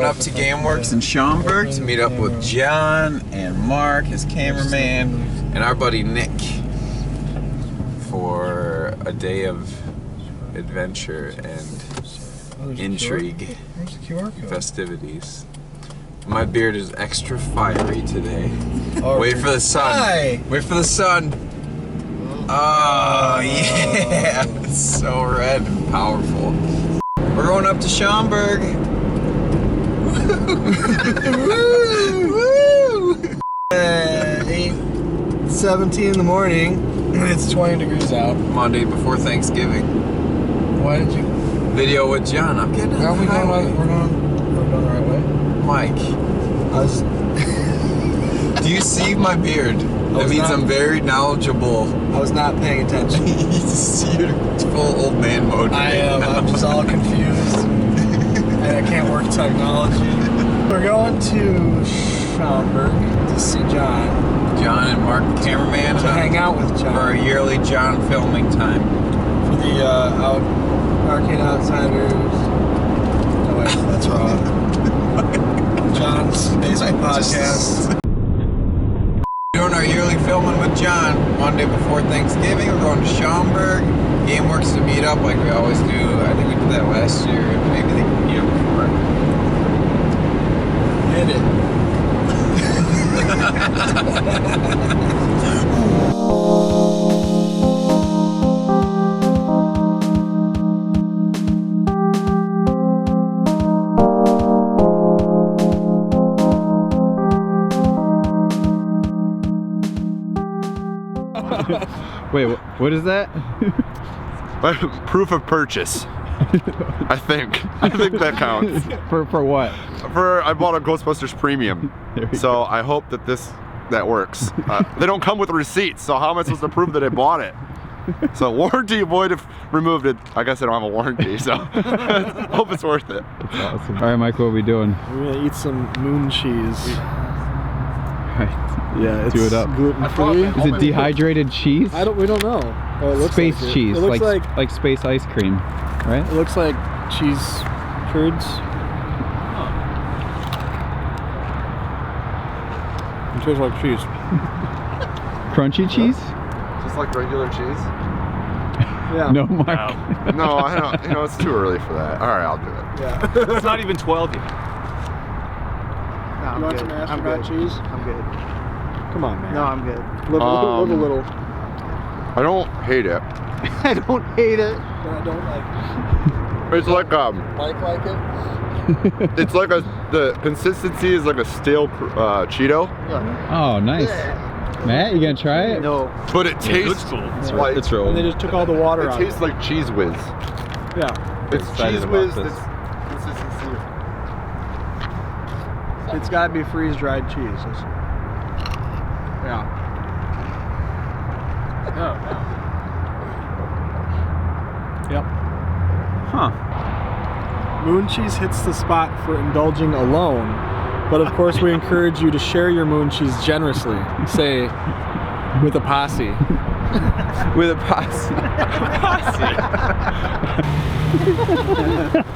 up to GameWorks in Schaumburg to meet up with John and Mark, his cameraman, and our buddy Nick for a day of adventure and intrigue, festivities. My beard is extra fiery today. Wait for the sun. Hi. Wait for the sun. Oh yeah, it's so red and powerful. We're going up to Schaumburg. Woo! 8:17 in the morning. It's 20 degrees out. Monday before Thanksgiving. Why did you video with John? I'm getting. Are we going? We're going the right way. Mike, do you see my beard? That means I'm very knowledgeable. I was not paying attention. You're full old man mode. I am. I'm just all confused. And I can't work technology. We're going to Schaumburg to see John. John and Mark, the cameraman. To hang out with John. For our yearly John filming time. For the Arcade Outsiders. No, wait, that's wrong. John's Basement Podcast. Doing our yearly filming with John Monday before Thanksgiving. We're going to Schaumburg, GameWorks to meet up like we always do. I think we did that last year. Maybe they can meet up before. Hit it. Wait, what is that? Proof of purchase. I think that counts. For what? I bought a Ghostbusters Premium, so I hope that works. They don't come with receipts, so how am I supposed to prove that I bought it? So warranty void if removed it. I guess I don't have a warranty, so hope it's worth it. That's awesome. All right, Mike, what are we doing? We're gonna eat some moon cheese. Right. Yeah, it's do it up. gluten-free. Is it dehydrated cheese? We don't know. Oh, it looks space like cheese, it looks like space ice cream, right? It looks like cheese curds. It tastes like cheese. Crunchy cheese? Just like regular cheese? Yeah. No, Mark. No, I don't. You know, it's too early for that. All right, I'll do it. Yeah. It's not even 12 yet. No, you want some Astronaut cheese? I'm good. Come on, man. No, I'm good. Live a little. I don't hate it. I don't hate it, but I don't like it. It's like Mike like it? it's like the consistency is like a stale Cheeto. Oh, nice. Matt, you gonna try it? No. But it tastes cool. like It's real. And they just took all the water out. It tastes like Cheese Whiz. Yeah. It's Cheese Whiz. That's consistency. It's gotta be freeze-dried cheese. Yeah. Oh, no. Yep. Huh. Moon cheese hits the spot for indulging alone, but of course we encourage you to share your moon cheese generously. Say, with a posse. With a posse.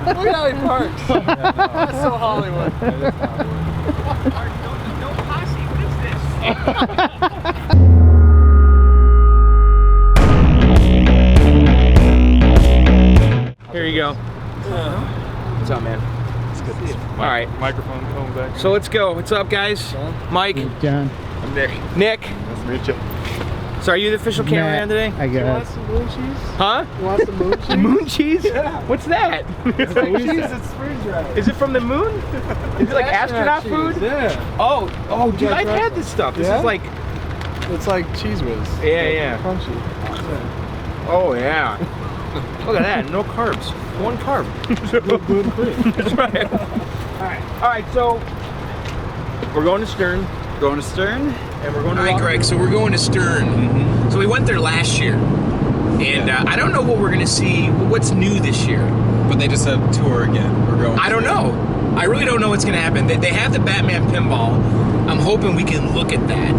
Look at how he parks. That's so Hollywood. No posse, what is this? Here you go. What's up, man? It's good to see you. All right. Microphone going back. So let's go. What's up, guys? Mike. John. I'm Nick. Nick. Nice to meet you. So are you the official cameraman today? I You want guess. some moon cheese? Huh? You want some moon cheese? Moon cheese? Yeah. What's that? It's like cheese, it's freeze-dried. Is it from the moon? Is it like astronaut food? Yeah. Oh, dude, guys I've like- had this stuff. This Yeah? is like, It's like Cheese Whiz. Yeah. Crunchy. oh yeah. Look at that, no carbs. One carb. Gluten-free. That's right. All right, so we're going to Stern. Going to Stern? And we're going to All right, Greg, so we're going to Stern. So we went there last year. And I don't know what we're going to see, what's new this year. but they just said tour again. We're going. I don't know. I really don't know what's going to happen. They have the Batman pinball. I'm hoping we can look at that.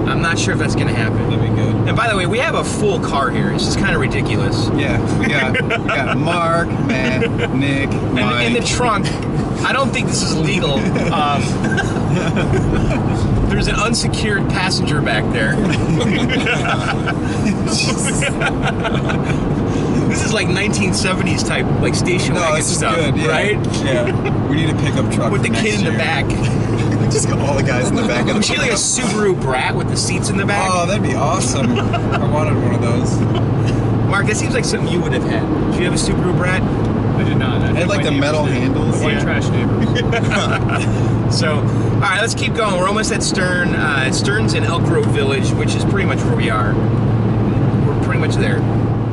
I'm not sure if that's going to happen. That'd be good. And by the way, we have a full car here. It's just kind of ridiculous. Yeah, we got Mark, Matt, Nick, Mike. And in the trunk, I don't think this is legal. There's an unsecured passenger back there. This is like 1970s type, like station wagon stuff, good, yeah. right? Yeah. We need a pickup truck With the for kid next in the year. back. Just got all the guys in the back of the We should get like a Subaru Brat with the seats in the back. Oh, that'd be awesome. I wanted one of those. Mark, that seems like something you would have had. Did you have a Subaru Brat? I did not. I had like the metal handles. White trash neighbors. So, all right, let's keep going. We're almost at Stern. Stern's in Elk Grove Village, which is pretty much where we are. We're pretty much there.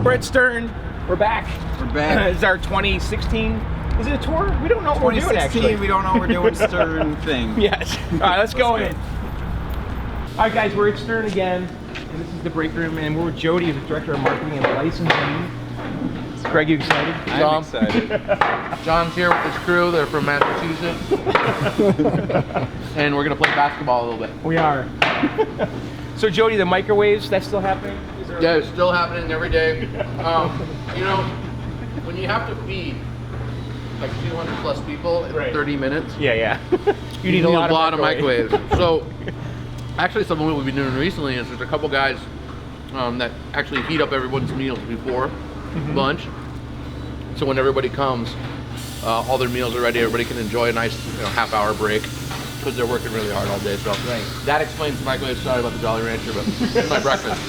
We're at Stern. We're back. We're back. It's our 2016. Is it a tour? We don't know what we're doing 2016, actually. we don't know we're doing Stern thing. Yes. All right, let's go in. All right, guys, we're at Stern again, and this is the break room, and we're with Jody, the director of marketing and licensing. Greg, you excited? I'm excited. John's here with his crew. They're from Massachusetts. And we're going to play basketball a little bit. We are. So, Jody, the microwaves, that's still happening? Yeah, it's still happening every day. You know, when you have to feed like 200 plus people in 30 minutes, Yeah. you need a lot of microwaves. So, actually, something we've been doing recently is there's a couple guys that actually heat up everyone's meals before lunch. So when everybody comes, all their meals are ready. Everybody can enjoy a nice half-hour break because they're working really hard all day. So that explains the microwave. Sorry about the Jolly Rancher, but it's my breakfast.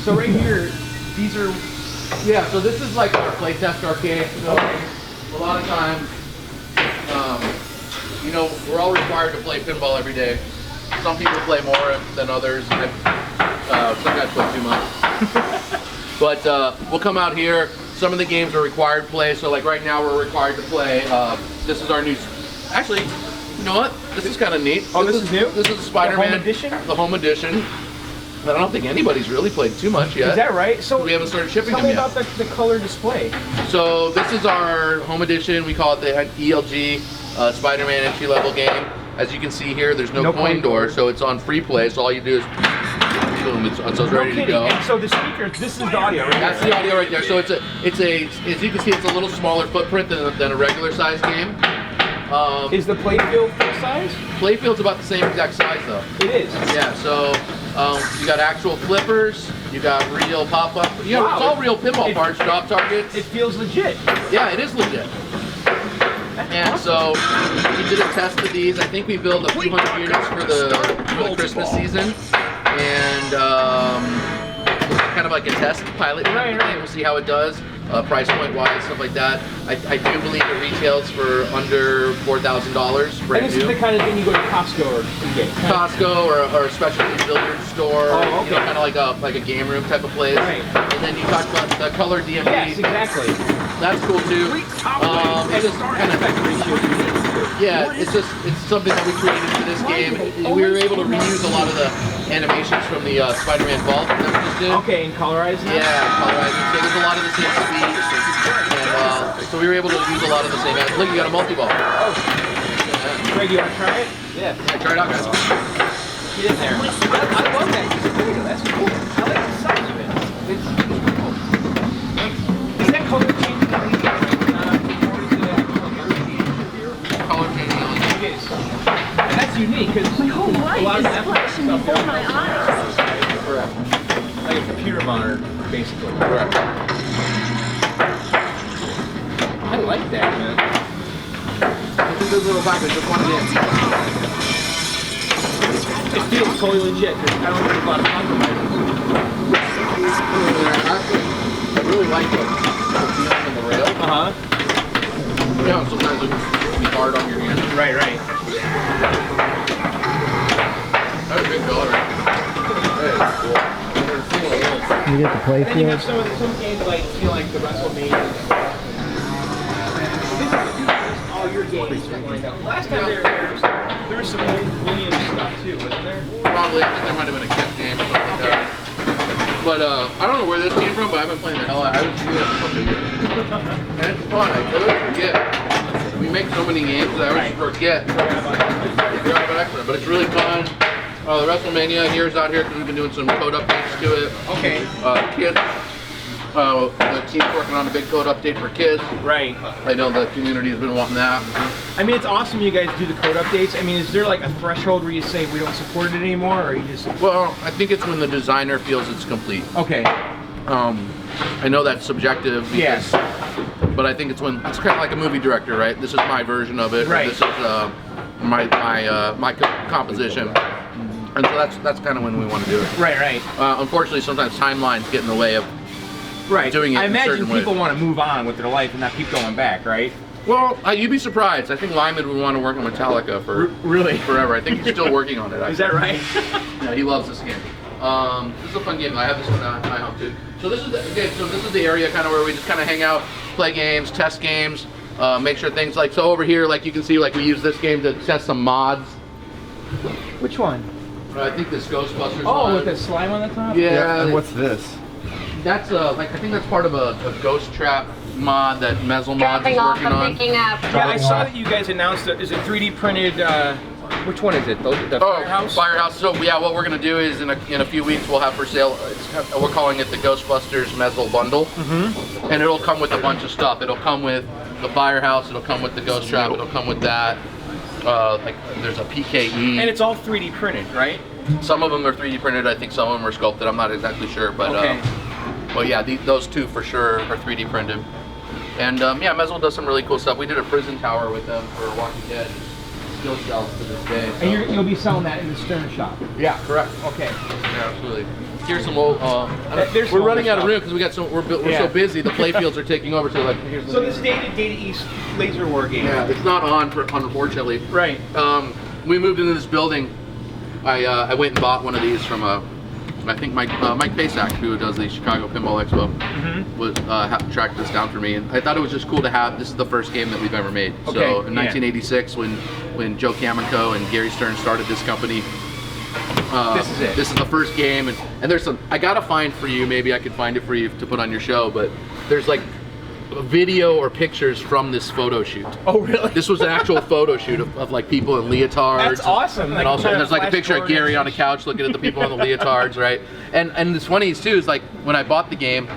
So right here, these are... Yeah, so this is like our playtest arcade. So a lot of times, we're all required to play pinball every day. Some people play more than others. Some guys play too much. But we'll come out here. Some of the games are required play. So like right now, we're required to play. This is our new. Actually, you know what? This is kind of neat. Oh, this is new. This is Spider-Man. The home edition. The home edition. But I don't think anybody's really played too much yet. Is that right? So we haven't started shipping them yet. Tell me about the color display. So this is our home edition. We call it the ELG Spider-Man entry-level game. As you can see here, there's no coin door, so it's on free play. So all you do is boom, it's ready to go. And so the speakers, this is the audio, right? That's the audio right there. So it's a, as you can see, it's a little smaller footprint than a regular size game. Is the playfield full size? Playfield's about the same exact size though. It is. Yeah. So you got actual flippers. You got real pop-up. It's all real pinball parts, drop targets. It feels legit. Yeah, it is legit. And so we did a test of these. I think we built a few hundred units for the Christmas season, and kind of like a test pilot. Right. We'll see how it does, price point wise, stuff like that. I do believe it retails for under $4,000 brand and this new. is the kind of thing you go to Costco or get. Costco or a specialty billiard store, kind of like a game room type of place. Right. And then you talked about the color DMV. Yes, exactly. That's cool too. It's just kind of it's something that we created for this game. We were able to reuse a lot of the animations from the Spider-Man Falf that we just did. Okay, and colorize them? Yeah, colorize them. So there's a lot of the same speed. And so we were able to use a lot of the same. Look, you got a multi-ball. Oh. Greg, you want to try it? Yeah, try it out, guys. Get in there. I love that. That's cool. I like the size of it. It's cool. Is that color changing? Color changing. It is. And that's unique because my whole life a lot is of flashing before my eyes. Correct. Like a computer monitor, basically. Correct. I like that, man. This is a little package. Just one in. It feels totally legit. I don't think there's a lot of compromises. I really like the feeling on the rail. Yeah, sometimes it can be hard on your hand. Right. That's a big color. That is cool. You get the play And then you have field. some games like feel like the WrestleMania. This is all your games lined up. Last time there was some old Williams stuff too, wasn't there? Probably, I think there might have been a kit game or something like that. But I don't know where this came from, but I've been playing the hell out. I haven't seen it for a couple of years. And it's fun. I always forget. We make so many games that I always forget. But it's really fun. The WrestleMania here is out here because we've been doing some code updates to it. Okay. Kids. The team's working on a big code update for kids. Right. I know the community has been wanting that. I mean, it's awesome you guys do the code updates. I mean, is there like a threshold where you say we don't support it anymore, or you just? Well, I think it's when the designer feels it's complete. Okay. I know that's subjective. Because, but I think it's when it's kind of like a movie director, right? This is my version of it. Right. This is my composition. And so that's kind of when we want to do it. Right. Unfortunately, sometimes timelines get in the way of doing it. I in a imagine certain people way. want to move on with their life and not keep going back, right? Well, you'd be surprised. I think Lyman would want to work on Metallica for really forever. I think he's still working on it. Actually. Is that right? Yeah, he loves this game. This is a fun game. I have this one at my home too. So this is the area kind of where we just kind of hang out, play games, test games, make sure things like so over here, like you can see, like we use this game to test some mods. Which one? I think this Ghostbusters. Oh, mod. with the slime on the top. Yeah. And what's this? That's like I think that's part of a Ghost Trap mod that Mezzle Mods is Dropping off working and on. picking up. Yeah, I saw that you guys announced it. Is it 3D printed? Which one is it? The Firehouse? Firehouse. So yeah, what we're gonna do is in a few weeks we'll have for sale. We're calling it the Ghostbusters Mezzle Bundle, and it'll come with a bunch of stuff. It'll come with the Firehouse. It'll come with the Ghost Trap. It'll come with that. Like there's a PKE. And it's all 3D printed, right? Some of them are 3D printed. I think some of them are sculpted. I'm not exactly sure, but well, yeah, those two for sure are 3D printed. And yeah, Mezzle does some really cool stuff. We did a prison tower with them for Walking Dead. Still sells to this day. So. And you'll be selling that in the Stern shop. Yeah, correct. Okay. Yeah, absolutely. Here's some old. We're running out of room because we got we're so busy. The play fields are taking over. So like, here's the. So this Data East Laser War game. Yeah, it's not on unfortunately. Right. We moved into this building. I went and bought one of these from I think Mike Pasak, who does the Chicago Pinball Expo, was tracked this down for me, and I thought it was just cool to have. This is the first game that we've ever made. Okay. So in 1986, when Joe Kamenko and Gary Stern started this company, this is it. This is the first game, and there's some. I gotta find for you. Maybe I could find it for you to put on your show, but there's like video or pictures from this photo shoot. Oh really? This was an actual photo shoot of like people in leotards. That's awesome. And also there's like a picture of Gary on a couch looking at the people in the leotards, right? And the funny is too is like when I bought the game,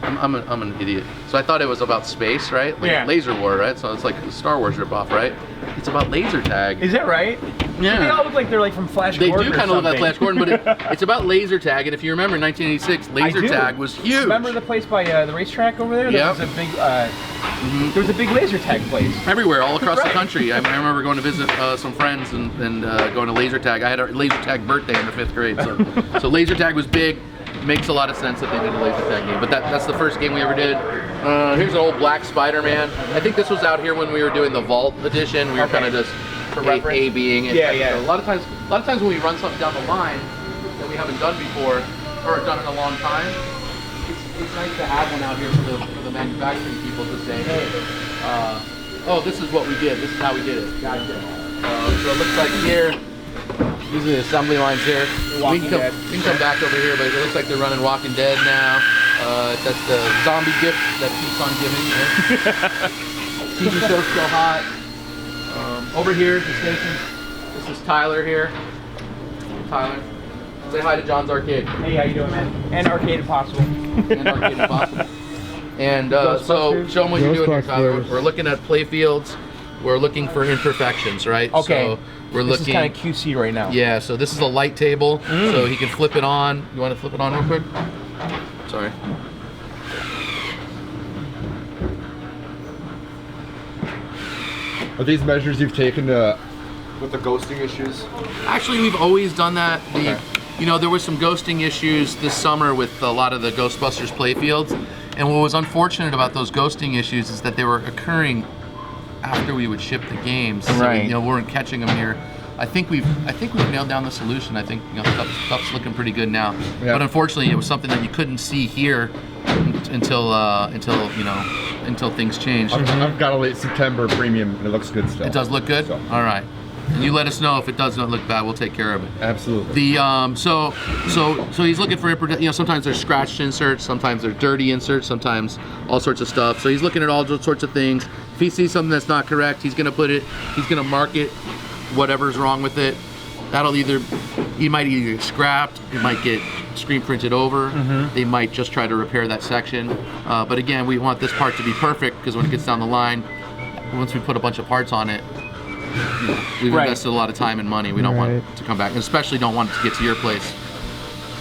I'm an idiot. So I thought it was about space, right? Like Laser War, right? So it's like a Star Wars ripoff, right? It's about laser tag. Is that right? Yeah. They all look like they're like from Flash They Gordon. do kind of look like Flash Gordon, but it's about laser tag. And if you remember, in 1986, laser tag was huge. Remember the place by the racetrack over there? Yeah. There was a big, there was a big laser tag place. Everywhere, all across the country. I remember going to visit some friends and going to laser tag. I had a laser tag birthday in the 5th grade, so laser tag was big. Makes a lot of sense that they did a laser tag game, but that's the first game we ever did. Here's an old black Spider-Man. I think this was out here when we were doing the Vault edition. We were kind of just A-Bing it. Yeah. So a lot of times when we run something down the line that we haven't done before or done in a long time, it's nice to have one out here for the manufacturing people to say, hey, oh, this is what we did. This is how we did it. Gotcha. So it looks like here. These are the assembly lines here. We can come back over here, but it looks like they're running Walking Dead now. That's the zombie gift that keeps on giving. TV show's still hot. Over here is the station. This is Tyler here. Tyler. Say hi to John's Arcade. Hey, how you doing, man? And Arcade Impossible. And Arcade Impossible. And so show them what you're doing here, Tyler. We're looking at play fields. We're looking for imperfections, right? Okay. So we're looking. This is kind of QC right now. Yeah. So this is a light table, so he can flip it on. You want to flip it on real quick? Sorry. Are these measures you've taken with the ghosting issues? Actually, we've always done that. You know, there were some ghosting issues this summer with a lot of the Ghostbusters playfields, and what was unfortunate about those ghosting issues is that they were occurring after we would ship the games. So right. We weren't catching them here. I think we've nailed down the solution. I think stuff's looking pretty good now. Yeah. But unfortunately, it was something that you couldn't see here until things changed. I've got a late September premium, and it looks good still. It does look good. So. All right. And you let us know if it does not look bad. We'll take care of it. Absolutely. The so he's looking for, you know, sometimes there's scratched inserts, sometimes they're dirty inserts, sometimes all sorts of stuff. So he's looking at all sorts of things. If he sees something that's not correct, he's gonna mark it, whatever's wrong with it. That'll either, he might either get scrapped, it might get screen printed over. They might just try to repair that section. But again, we want this part to be perfect because when it gets down the line, once we put a bunch of parts on it, you know, we've invested a lot of time and money. We don't want it to come back, and especially don't want it to get to your place.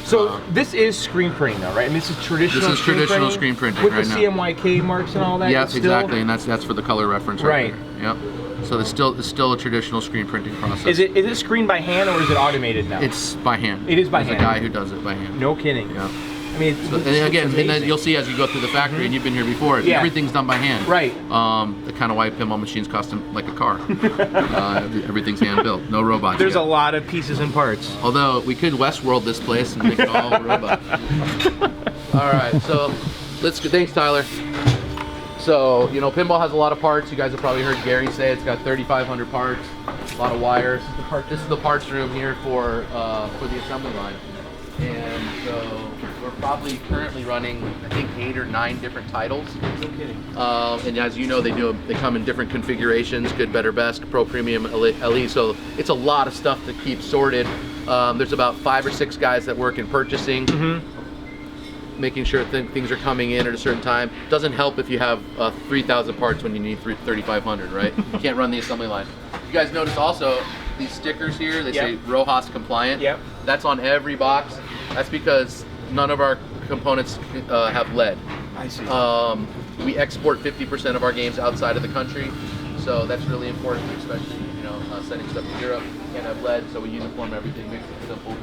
So this is screen printing though, right? And this is traditional. This is traditional screen printing with right the now. CMYK marks and all that. Yes, still? exactly, and that's for the color reference. Right. There. Yep. So it's still a traditional screen printing process. Is it screened by hand or is it automated now? It's by hand. It is by There's hand. a guy who does it by hand. No kidding. Yeah. I mean, So, and again, and then you'll see as you go through the factory, and you've been here before, everything's done by hand. Right. The kind of why pinball machines cost them like a car. Everything's hand built, no robots. There's yet. a lot of pieces and parts. Although we could Westworld this place and make it all robots. All right, so let's go. Thanks, Tyler. So, you know, pinball has a lot of parts. You guys have probably heard Gary say it's got 3,500 parts, a lot of wires. This is the parts room here for the assembly line. And so we're probably currently running, I think, 8 or 9 different titles. No kidding. And as you know, they come in different configurations: good, better, best, pro, premium, LE. So it's a lot of stuff to keep sorted. There's about 5 or 6 guys that work in purchasing, making sure things are coming in at a certain time. Doesn't help if you have 3,000 parts when you need 3,500, right? You can't run the assembly line. You guys notice also these stickers here, they say RoHS compliant. Yep. That's on every box. That's because none of our components have lead. I see. We export 50% of our games outside of the country, so that's really important, especially, you know, sending stuff to Europe. Can't have lead, so we uniform everything, makes it simple.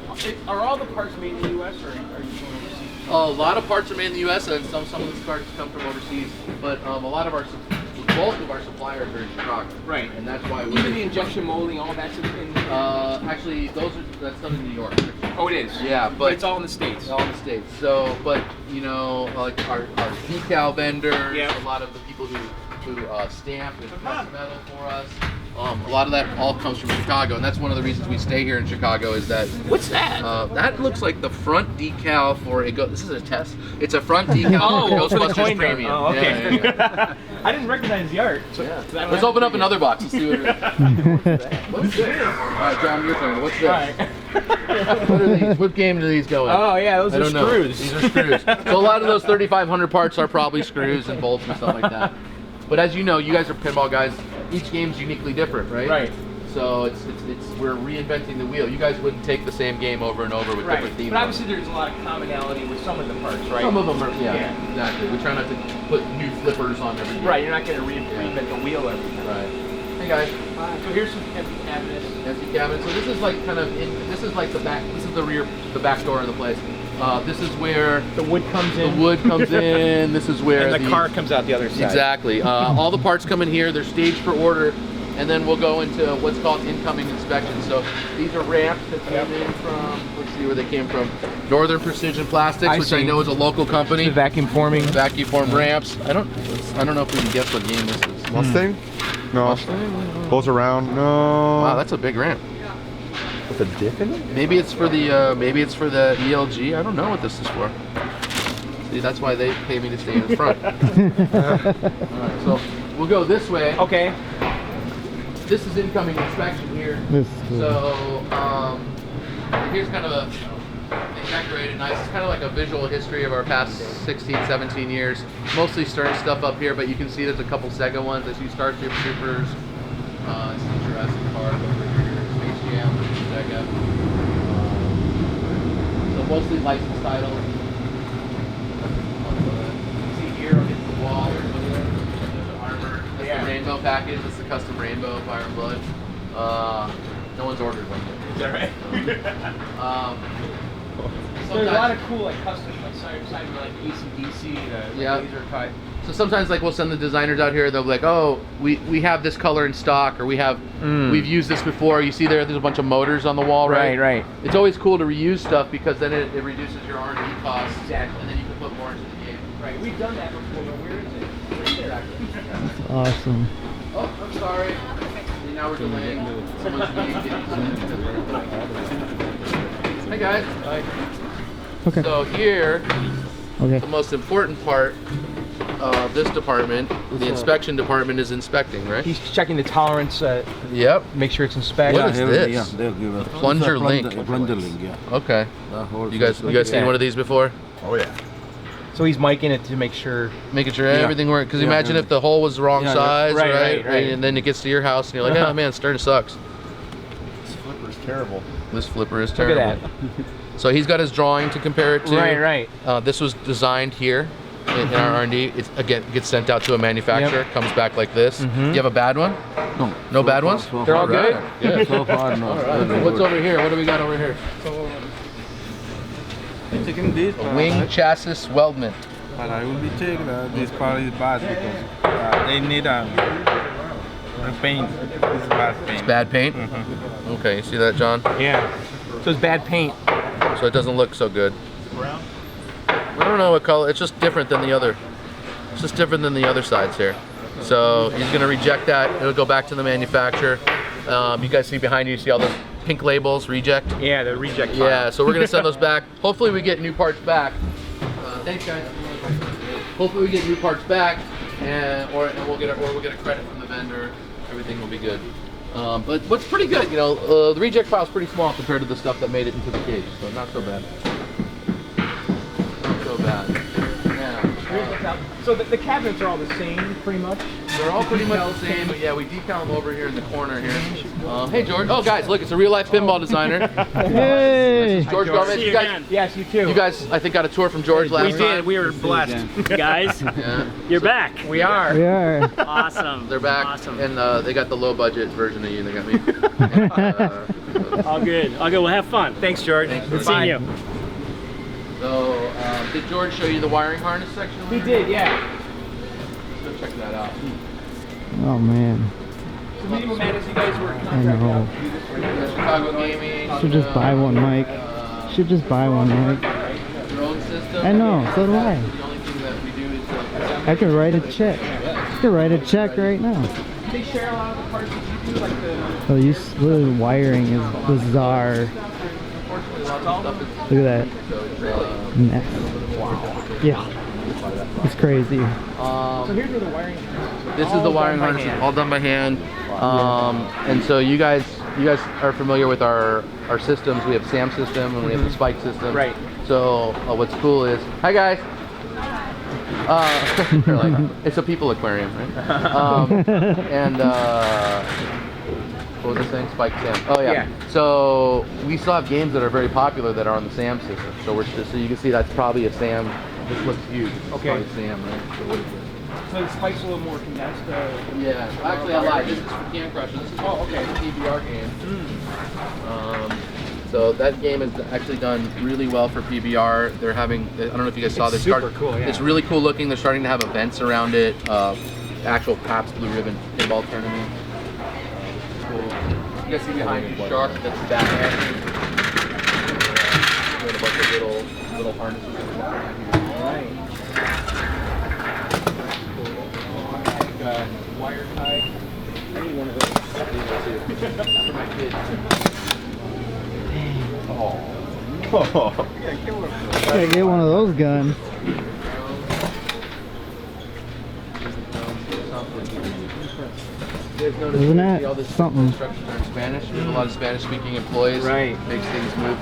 Are all the parts made in the U.S. or are you going overseas? A lot of parts are made in the U.S. and some of the parts come from overseas, but a lot of the bulk of our suppliers are in Chicago. Right. And that's why Even the injection molding, all that's in actually, that's done in New York. Oh, it is? Yeah, But it's all in the States. All in the States. So, but, you know, like our decal vendors, Yep. a lot of the people who stamp and press metal for us, a lot of that all comes from Chicago, and that's one of the reasons we stay here in Chicago is that... What's that? That looks like the front decal for a This is a test. It's a front decal for for the Ghostbusters coin drop. Premium. Oh, okay. Yeah. I didn't recognize the art. So Let's open up another box and see what it is. What's this? All right, John, your turn. What's this? What are these? What game do these go in? Oh yeah, those I are don't know. screws. These are screws. So a lot of those 3,500 parts are probably screws and bolts and stuff like that. But as you know, you guys are pinball guys. Each game's uniquely different, right? Right. So we're reinventing the wheel. You guys wouldn't take the same game over and over with different themes. But obviously there's a lot of commonality with some of the parts, right? Some of them are, yeah, exactly. We try not to put new flippers on every game. Right, you're not going to reinvent the wheel every time. Right. Hey guys. So here's some empty cabinets. Empty cabinet. So this is like this is like the back. This is the back door of the place. This is where the wood comes in. The wood comes in. This is where and the car comes out the other side. Exactly. All the parts come in here. They're staged for order, and then we'll go into what's called incoming inspection. So these are ramps that came in from. Let's see where they came from. Northern Precision Plastics, which I know is a local company. The vacuum forming. Vacuum form ramps. I don't know if we can guess what game this is. Mustang? No. Goes around. No. Wow, that's a big ramp. With a dip in it? Maybe it's for the ELG. I don't know what this is for. See, that's why they pay me to stay in the front. All right, so we'll go this way. Okay. This is incoming inspection here. So here's kind of they decorated nice. It's kind of like a visual history of our past 16, 17 years. Mostly Stern stuff up here, but you can see there's a couple Sega ones. I see Starship Troopers. I see Jurassic Park over here. Space Jam, Sega. So mostly licensed titles. See here against the wall. There's the armor. That's the Rainbow package. That's the custom Rainbow Fire and Blood. No one's ordered one yet. Is that right? There's a lot of cool like custom like side like ACDC, the laser cut. So sometimes like we'll send the designers out here, they'll be like, oh, we have this color in stock, or we've used this before. You see there's a bunch of motors on the wall, right? Right. It's always cool to reuse stuff because then it reduces your R&D costs. Exactly. And then you can put more into the game. Right, we've done that before, but where is it? Right there, actually. That's awesome. Oh, I'm sorry. now we're delaying someone's meeting. Hey guys. Hi. Okay. So here, Okay. the most important part of this department, the inspection department, is inspecting, right? He's checking the tolerance. Yep. Make sure it's inspected. What is this? They'll give us Plunger link. Plunger link, yeah. Okay. The whole You guys system. seen one of these before? Oh yeah. So he's miking it to make sure. Making sure everything works. Because imagine if the hole was the wrong size, right. And then it gets to your house and you're like, oh man, Stern sucks. This flipper is terrible. This flipper is Look terrible. at that. So he's got his drawing to compare it to. Right. This was designed here in our R&D. It again gets sent out to a manufacturer. Comes back like this. Do you have a bad one? No. No bad ones? They're all good? Yeah. So far, no. All right. What's over here? What do we got over here? Taking this, A wing chassis weldment. but I will be taking this part is bad because they need a paint. It's bad paint. Bad paint? Okay, you see that, John? Yeah. So it's bad paint. So it doesn't look so good. Brown? I don't know what color. It's just different than the other. It's just different than the other sides here. So he's gonna reject that. It'll go back to the manufacturer. You guys see behind you see all those pink labels, reject? Yeah, the reject file. Yeah, so we're gonna send those back. Hopefully we get new parts back. Thanks guys. Hopefully we get new parts back, and we'll get a credit from the vendor. Everything will be good. But what's pretty good, you know, the reject file is pretty small compared to the stuff that made it into the cage, so not so bad. Not so bad. Yeah. So the cabinets are all the same, pretty much? They're all pretty much the same, but yeah, we decal them over here in the corner here. Hey George. Oh guys, look, it's a real life pinball designer. Hey! George Gomez. You guys, Yes, you too. you guys, I think, got a tour from George last time. We were blessed. Guys, Yeah. you're back. We are. We are. Awesome. They're back, Awesome. and they got the low budget version of you. They got me. All good. All good. Well, have fun. Thanks, George. Good seeing you. So, did George show you the wiring harness section? He did, yeah. Go check that out. Oh man. So Medium Madness, you guys were I know. Chicago Gaming. Should just buy one, Mike. Should just buy one, Mike. Drone system. I know, so do I. The only thing that we do is I could write a check. I could write a check right now. Do they share a lot of the parts that you do, like the... So the wiring is bizarre. unfortunately a lot of the stuff is Look at that. Wow. Yeah. It's crazy. So here's where the wiring is. This is the wiring harness, all done by hand. And so you guys are familiar with our systems. We have SAM system and we have the Spike system. Right. So what's cool is, hi guys. They're like, it's a people aquarium, right? What was I saying? Spike SAM. Oh yeah. So we still have games that are very popular that are on the SAM system. So so you can see that's probably a SAM. This looks huge. It's probably SAM, right? So what is it? So the spike's a little more condensed. Yeah, actually I lied. This is for Can Crusher. This is a PBR game. So that game is actually done really well for PBR. They're having, I don't know if you guys saw this. Super cool, yeah. It's really cool looking. They're starting to have events around it. Actual Pabst Blue Ribbon pinball tournament. Cool. You guys see behind you Shark, that's Batman. Got a bunch of little harnesses. Right. Wire tie. I need one of those. For my kids. Gotta get one of those guns. Isn't that something? Instructions are in Spanish. We have a lot of Spanish-speaking employees. Right. Makes things move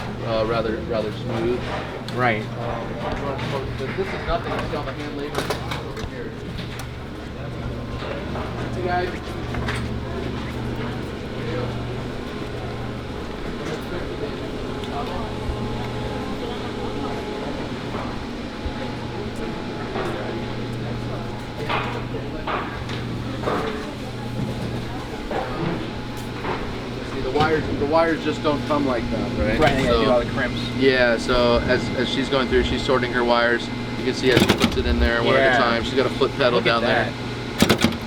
rather smooth. Right. This is nothing. You see all the hand labor over here. Hey guys. The wires just don't come like that, right? Right, so, do all the crimps. Yeah, so as she's going through, she's sorting her wires. You can see as she puts it in there one at a time. She's got a foot pedal down there.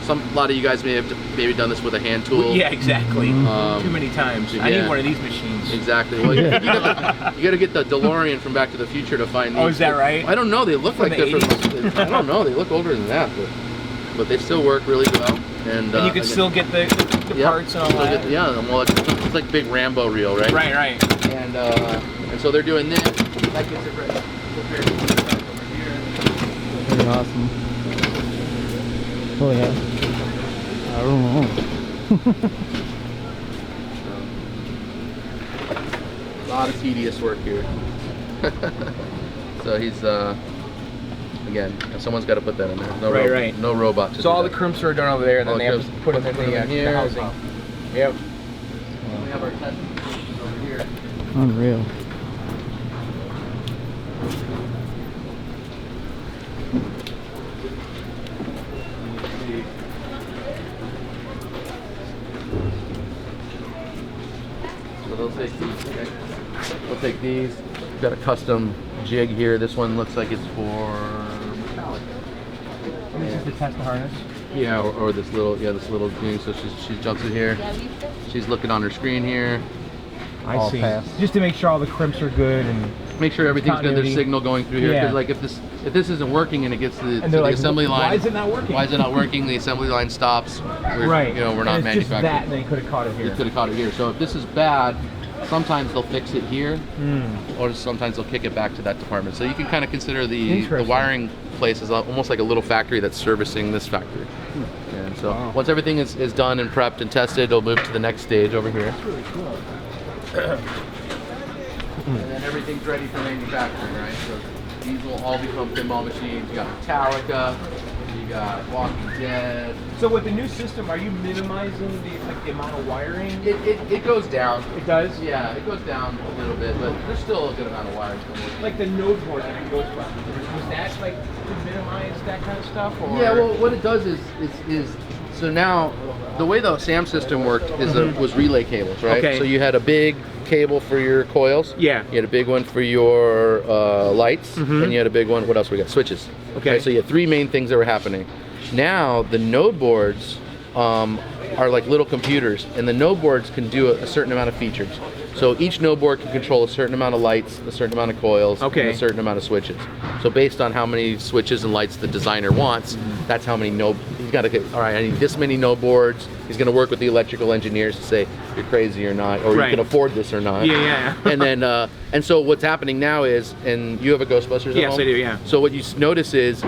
A lot of you guys may have maybe done this with a hand tool. Yeah, exactly. Too many times. I need one of these machines. Exactly. Well, you got to get the DeLorean from Back to the Future to find these. Oh, is that right? I don't know. They look like they're from, I don't know. They look older than that, but they still work really well. And you can still get the the parts and all that. Yeah, well, it's like big Rambo reel, right? Right. And so they're doing this. That gets it ready. Very awesome. Oh yeah. I don't know. A lot of tedious work here. So he's again, someone's got to put that in there. No right. No robot. So all the crimps are done over there, and then they have to put them in the housing. Yep. We have our test over here. Unreal. So they'll take these. We'll take these. We've got a custom jig here. This one looks like it's for metallic. This is to test the harness. Yeah, or this little thing. So she jumps in here. She's looking on her screen here. I see. Just to make sure all the crimps are good and make sure everything's good. There's signal going through here. Because like if this isn't working and it gets to the assembly line, why is it not working? Why is it not working? The assembly line stops. We're not manufacturing. Just that, they could have caught it here. They could have caught it here. So if this is bad, sometimes they'll fix it here, or sometimes they'll kick it back to that department. So you can kind of consider the wiring place as almost like a little factory that's servicing this factory. And so once everything is done and prepped and tested, it'll move to the next stage over here. That's really cool. And then everything's ready for manufacturing, right? So these will all become pinball machines. You got Metallica, you got Walking Dead. So with the new system, are you minimizing the amount of wiring? It goes down. It does? Yeah, it goes down a little bit, but there's still a good amount of wiring. Like the node board that goes from. Was that like to minimize that kind of stuff? Or? Yeah, well, what it does is so now the way the SAM system worked is was relay cables, right? Okay. So you had a big cable for your coils. Yeah. You had a big one for your lights, and you had a big one. What else we got? Switches. Okay. Right, so you had three main things that were happening. Now the node boards are like little computers, and the node boards can do a certain amount of features. So each node board can control a certain amount of lights, a certain amount of coils, and a certain amount of switches. So based on how many switches and lights the designer wants, that's how many node. He's got to get. All right, I need this many node boards. He's going to work with the electrical engineers to say you're crazy or not, or you can afford this or not. Yeah. And then and so what's happening now is, and you have a Ghostbusters at home? Yes, I do. Yeah. So what you notice is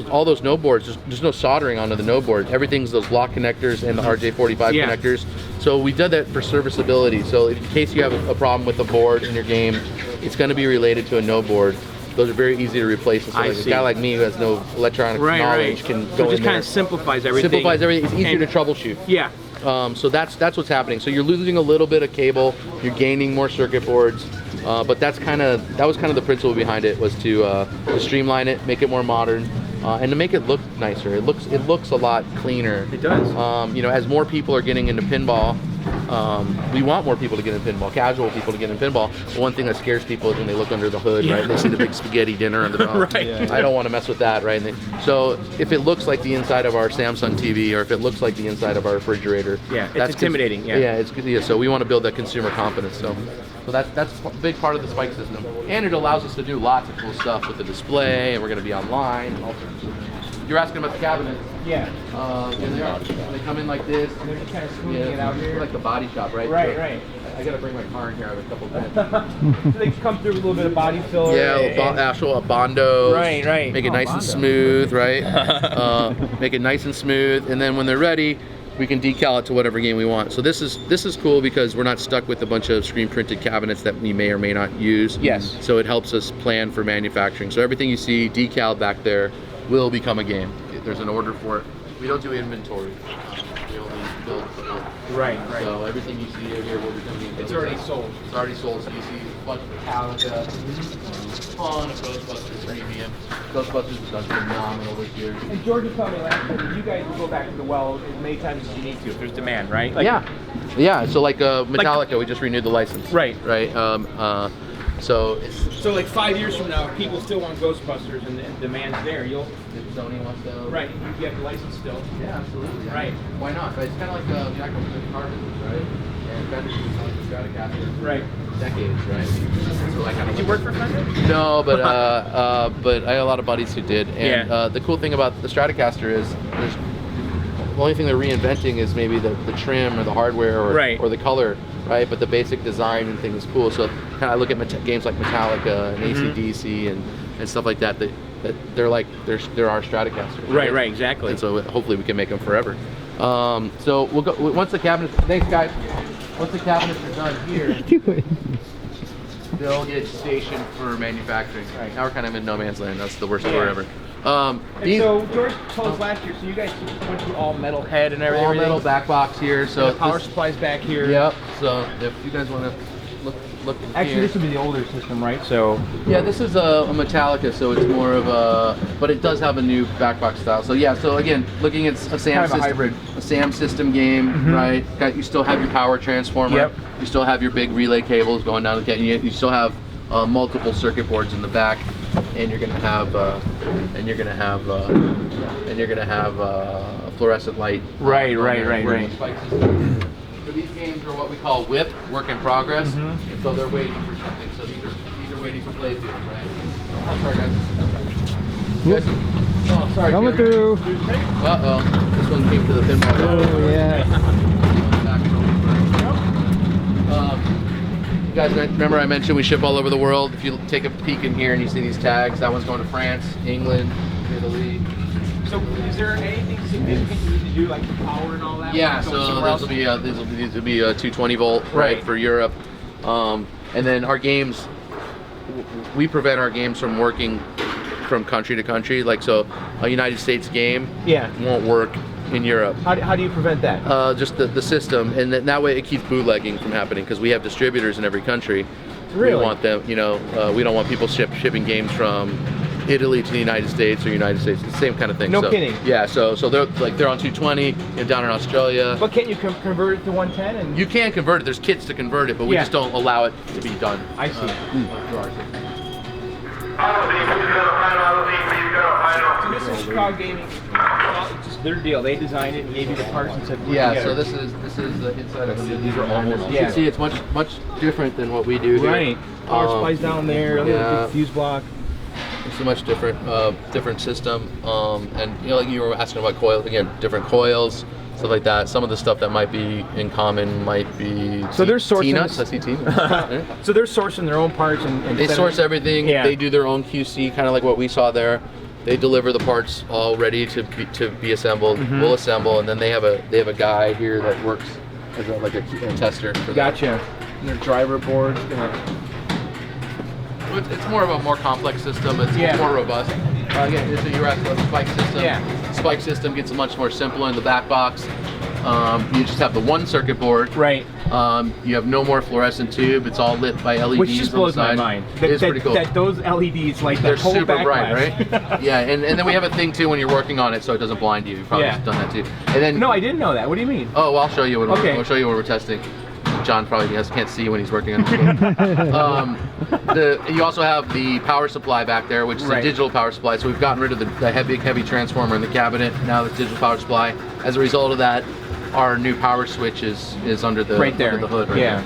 all those node boards. There's no soldering onto the node board. Everything's those block connectors and the RJ45 connectors. So we did that for serviceability. So in case you have a problem with the board in your game, it's going to be related to a node board. Those are very easy to replace. So like a guy like me who has no electronic knowledge can go in there. So it just kind of simplifies everything. Simplifies everything. It's easier to troubleshoot. Yeah. So that's what's happening. So you're losing a little bit of cable. You're gaining more circuit boards. But that was kind of the principle behind it, was to streamline it, make it more modern, and to make it look nicer. It looks a lot cleaner. It does. As more people are getting into pinball, we want more people to get into pinball, casual people to get into pinball. The one thing that scares people is when they look under the hood, right? And they see the big spaghetti dinner on the top. Right. I don't want to mess with that, right? So if it looks like the inside of our Samsung TV, or if it looks like the inside of our refrigerator, it's intimidating. So we want to build that consumer confidence. So that's a big part of the Spike system, and it allows us to do lots of cool stuff with the display, and we're going to be online and all sorts of stuff. You're asking about the cabinets. Yeah. Here they are. They come in like this. And they're just kind of smoothing it out here. Like the body shop, right? Right. I gotta bring my car in here. I have a couple minutes. So they come through with a little bit of body filler. Yeah, actual Bondo. Right. Make it nice and smooth, right? Make it nice and smooth, and then when they're ready, we can decal it to whatever game we want. So this is cool because we're not stuck with a bunch of screen printed cabinets that we may or may not use. Yes. So it helps us plan for manufacturing. So everything you see decaled back there will become a game. There's an order for it. We don't do inventory. We only build. Right. So everything you see here will become game. It's already sold. It's already sold. So you see a bunch of Metallica, ton of Ghostbusters Premium. Ghostbusters has done phenomenal this year. And George was telling me last time, you guys will go back to the well as many times as you need to if there's demand, right? Yeah. So like Metallica, we just renewed the license. Right. So like 5 years from now, if people still want Ghostbusters and demand's there, if Sony wants to. Right. You have the license still. Yeah, absolutely. Yeah. Right. Why not? Right. It's kind of like the Jack of the car business, right? And Fender was like the Stratocaster. Right. Decades, right? So like, did you work for Fender? No, but I had a lot of buddies who did. And the cool thing about the Stratocaster is only thing they're reinventing is maybe the trim or the hardware or the color, right? But the basic design and thing is cool. So kind of look at games like Metallica and AC/DC and stuff like that. That they're like they're our Stratocaster. Right, exactly. And so hopefully we can make them forever. So we'll go once the cabinets. Thanks, guys. Once the cabinets are done here, they'll get stationed for manufacturing. Right now we're kind of in no man's land. That's the worst story ever. So George told us last year, so you guys went through all metal head and everything. All metal back box here. So the power supply's back here. Yep. So if you guys want to look actually here. This would be the older system, right? So yeah, this is a Metallica, so it's more of a, but it does have a new back box style. So yeah, so again, looking at a SAM system, hybrid. A SAM system game, right? You still have your power transformer. Yep. You still have your big relay cables going down the kit. You still have multiple circuit boards in the back, and you're gonna have a fluorescent light. Right. So these games are what we call WIP, work in progress. And so they're waiting for something. So these are waiting for playfield, right? Oh, sorry guys. Oh, sorry. Coming through. Uh-oh. This one came to the pinball. Oh, yeah. You guys remember I mentioned we ship all over the world. If you take a peek in here and you see these tags, that one's going to France, England, Italy. So is there anything significant you need to do, like the power and all that? Yeah, so these will be a 220 volt, right, for Europe. And then our games, we prevent our games from working from country to country. Like, so a United States game won't work in Europe. How do you prevent that? Just the system, and that way it keeps bootlegging from happening, because we have distributors in every country. Really? We want them, we don't want people shipping games from Italy to the United States or United States. It's the same kind of thing. No kidding. Yeah, so they're on 220 down in Australia. But can't you convert it to 110? And you can convert it. There's kits to convert it, but we just don't allow it to be done. I see. So this is Chicago Gaming. Just their deal. They designed it and gave you the parts and said, so this is the inside of it. These are almost. You can see it's much different than what we do here. Right. Power supply's down there. Big fuse block. It's a much different system, and like you were asking about coils again, different coils, stuff like that. Some of the stuff that might be in common might be they're sourcing T-nuts. I see T-nuts. So they're sourcing their own parts and they source everything. Yeah. They do their own QC, kind of like what we saw there. They deliver the parts all ready to be assembled. We'll assemble, and then they have a guy here that works as a tester. For gotcha. And their driver board. It's more of a more complex system. It's more robust. Again, this is your spike system. Yeah. Spike system gets much more simple in the back box. You just have the one circuit board. Right. You have no more fluorescent tube. It's all lit by LEDs. Which just blows my mind. It's pretty cool. That those LEDs, like they're super bright, right? Yeah, and then we have a thing too when you're working on it, so it doesn't blind you. You've probably just done that too. And then no, I didn't know that. What do you mean? Oh, well, I'll show you when I'll show you when we're testing. John probably can't see when he's working on the game. You also have the power supply back there, which is a digital power supply. So we've gotten rid of the heavy transformer in the cabinet. Now the digital power supply. As a result of that, our new power switch is under the under the hood. Right there.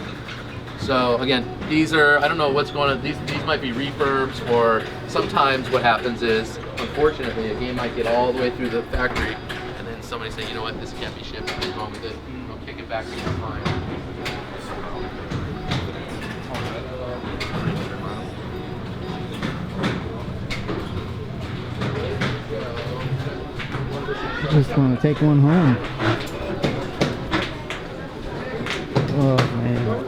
So again, these are, I don't know what's going on. These might be refurbs, or sometimes what happens is, unfortunately, a game might get all the way through the factory, and then somebody say, you know what, this can't be shipped. What's wrong with it? We'll kick it back to the client. Just want to take one home. Oh man.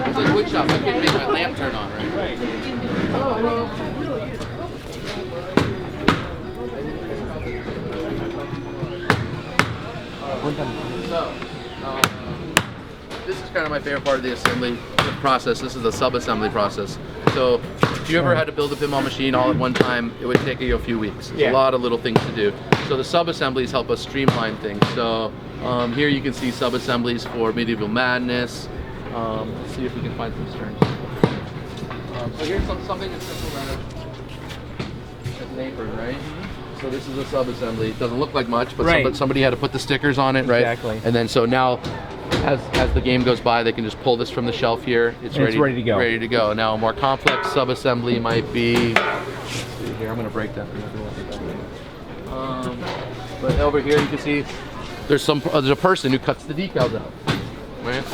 It's like wood shop. I can make my lamp turn on, right? So, this is kind of my favorite part of the assembly process. This is the sub-assembly process. So if you ever had to build a pinball machine all at one time, it would take you a few weeks. There's a lot of little things to do. So the sub-assemblies help us streamline things. So here you can see sub-assemblies for Medieval Madness. Let's see if we can find some sterns. So here's something that's simple as an apron, right? So this is a sub-assembly. It doesn't look like much, but somebody had to put the stickers on it, right? Exactly. And then so now, as the game goes by, they can just pull this from the shelf here. It's ready to go. Ready to go. Now a more complex sub-assembly might be, let's see here. I'm gonna break that. But over here you can see there's a person who cuts the decals out. Right?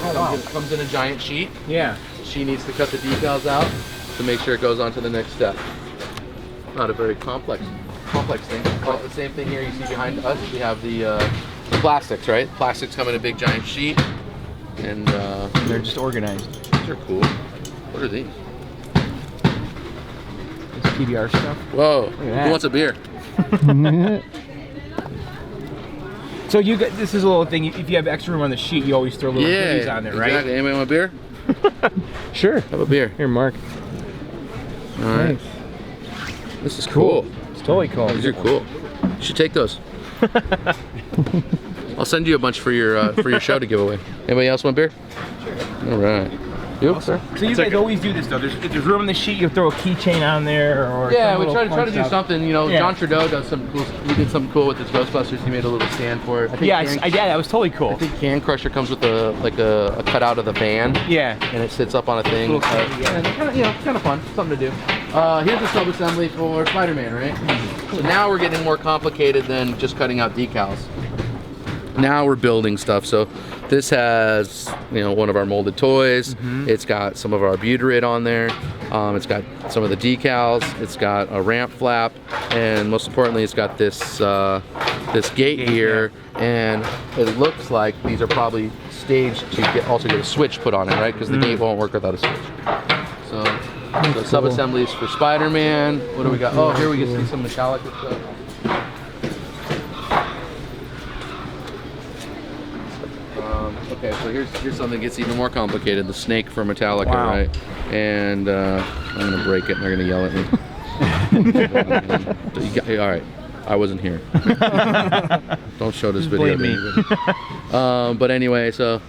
Comes in a giant sheet. Yeah. She needs to cut the decals out to make sure it goes on to the next step. Not a very complex thing. But the same thing here you see behind us. We have the plastics, right? Plastics come in a big giant sheet, and they're just organized. These are cool. What are these? It's PBR stuff. Whoa! Who wants a beer? So you get this is a little thing. If you have extra room on the sheet, you always throw little goodies on there, right? Exactly. Anybody want a beer? Sure. Have a beer. Here, Mark. All right. Nice. This is cool. It's totally cool. These are cool. You should take those. I'll send you a bunch for your show to give away. Anybody else want beer? Sure. All right. You, sir? So you guys always do this though. If there's room on the sheet, you throw a keychain on there, or yeah, we try to do something. You know, yeah. John Trudeau does some cool. We did something cool with his Ghostbusters. He made a little stand for it. I think yeah, that was totally cool. I think Can Crusher comes with a cutout of the van. Yeah. And it sits up on a thing. Yeah. Kind of fun. Something to do. Here's a subassembly for Spider-Man, right? So now we're getting more complicated than just cutting out decals. Now we're building stuff. So this has, you know, one of our molded toys. It's got some of our butyrate on there. It's got some of the decals. It's got a ramp flap, and most importantly, it's got this this gate here. And it looks like these are probably staged to also get a switch put on it, right? Because the gate won't work without a switch. So sub-assemblies for Spider-Man. What do we got? Oh, here we can see some Metallica stuff. Okay, so here's something that gets even more complicated. The snake for Metallica, right? And I'm gonna break it and they're gonna yell at me. All right, I wasn't here. Don't show this video to anybody. But anyway, so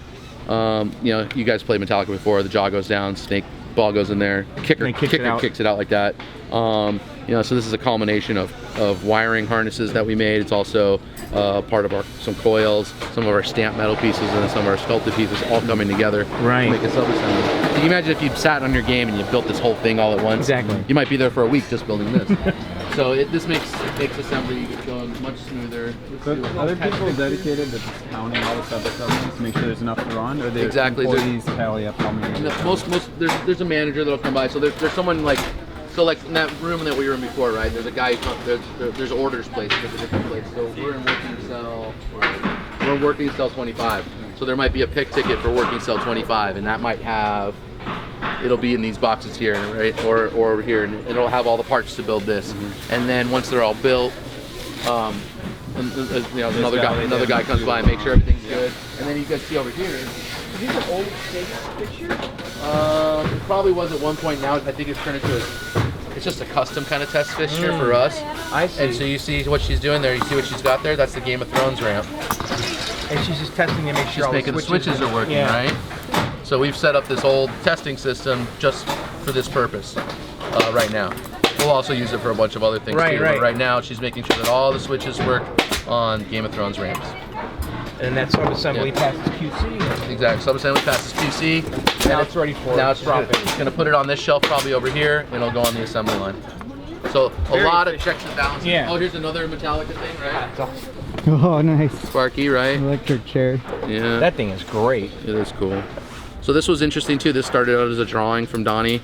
you know, you guys played Metallica before. The jaw goes down, snake ball goes in there, kicker kicks it out like that. You know, so this is a culmination of wiring harnesses that we made. It's also part of some coils, some of our stamped metal pieces, and some of our sculpted pieces all coming together to make a subassembly. So you imagine if you sat on your game and you built this whole thing all at once. Exactly. You might be there for a week just building this. So this makes assembly going much smoother. But other people dedicated to just counting all the sub-assemblies to make sure there's enough to run, or they employees tally up how many? There's a manager that'll come by. So there's someone like. So like in that room that we were in before, right? There's a guy there's orders placed at a different place. So we're in working cell 25. So there might be a pick ticket for working cell 25, and that might have, it'll be in these boxes here, right? Or over here, and it'll have all the parts to build this. And then once they're all built, you know, another guy comes by and makes sure everything's good. And then you guys see over here, these are old snakes pictures. It probably was at one point. Now I think it's turned into it's just a custom kind of test fixture for us. I see. And so you see what she's doing there. You see what she's got there? That's the Game of Thrones ramp. And she's just testing to make sure all making the switches are working, right? So we've set up this old testing system just for this purpose right now. We'll also use it for a bunch of other things too. But right now, she's making sure that all the switches work on Game of Thrones ramps. And that subassembly passes QC. Exactly. Subassembly passes QC. Now it's ready for dropping. It's going to put it on this shelf probably over here, and it'll go on the assembly line. So a lot of checks and balances. Yeah. Oh, here's another Metallica thing, right? That's awesome. Oh, nice. Sparky, right? Electric chair. Yeah. That thing is great. It is cool. So this was interesting too. This started out as a drawing from Donnie.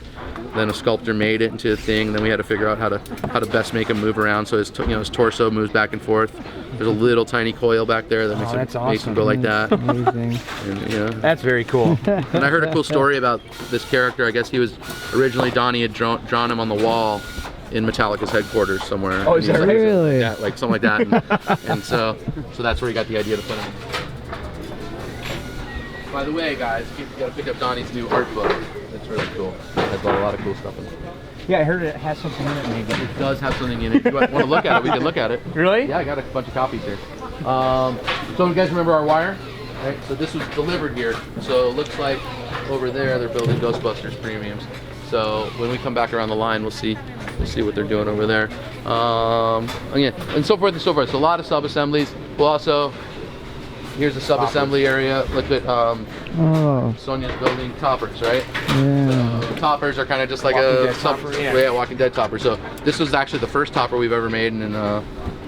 Then a sculptor made it into a thing. Then we had to figure out how to best make him move around so his torso moves back and forth. There's a little tiny coil back there that makes him go like that. Amazing. And, yeah. That's very cool. And I heard a cool story about this character. I guess he was originally Donnie had drawn him on the wall in Metallica's headquarters somewhere. Oh, is that right? Really? Yeah, like something like that. And so that's where he got the idea to put him. By the way, guys, you gotta pick up Donnie's new art book. It's really cool. It has a lot of cool stuff in it. Yeah, I heard it has something in it maybe. It does have something in it. If you want to look at it, we can look at it. Really? Yeah, I got a bunch of copies here. So you guys remember our wire? Right? So this was delivered here. So it looks like over there they're building Ghostbusters premiums. So when we come back around the line, we'll see what they're doing over there. Again, and so forth and so forth. So a lot of sub-assemblies. We'll also Here's the sub-assembly area. Look at Sonia's building toppers, right? Yeah. So, toppers are kind of just like Walking Dead topper. So this was actually the first topper we've ever made, and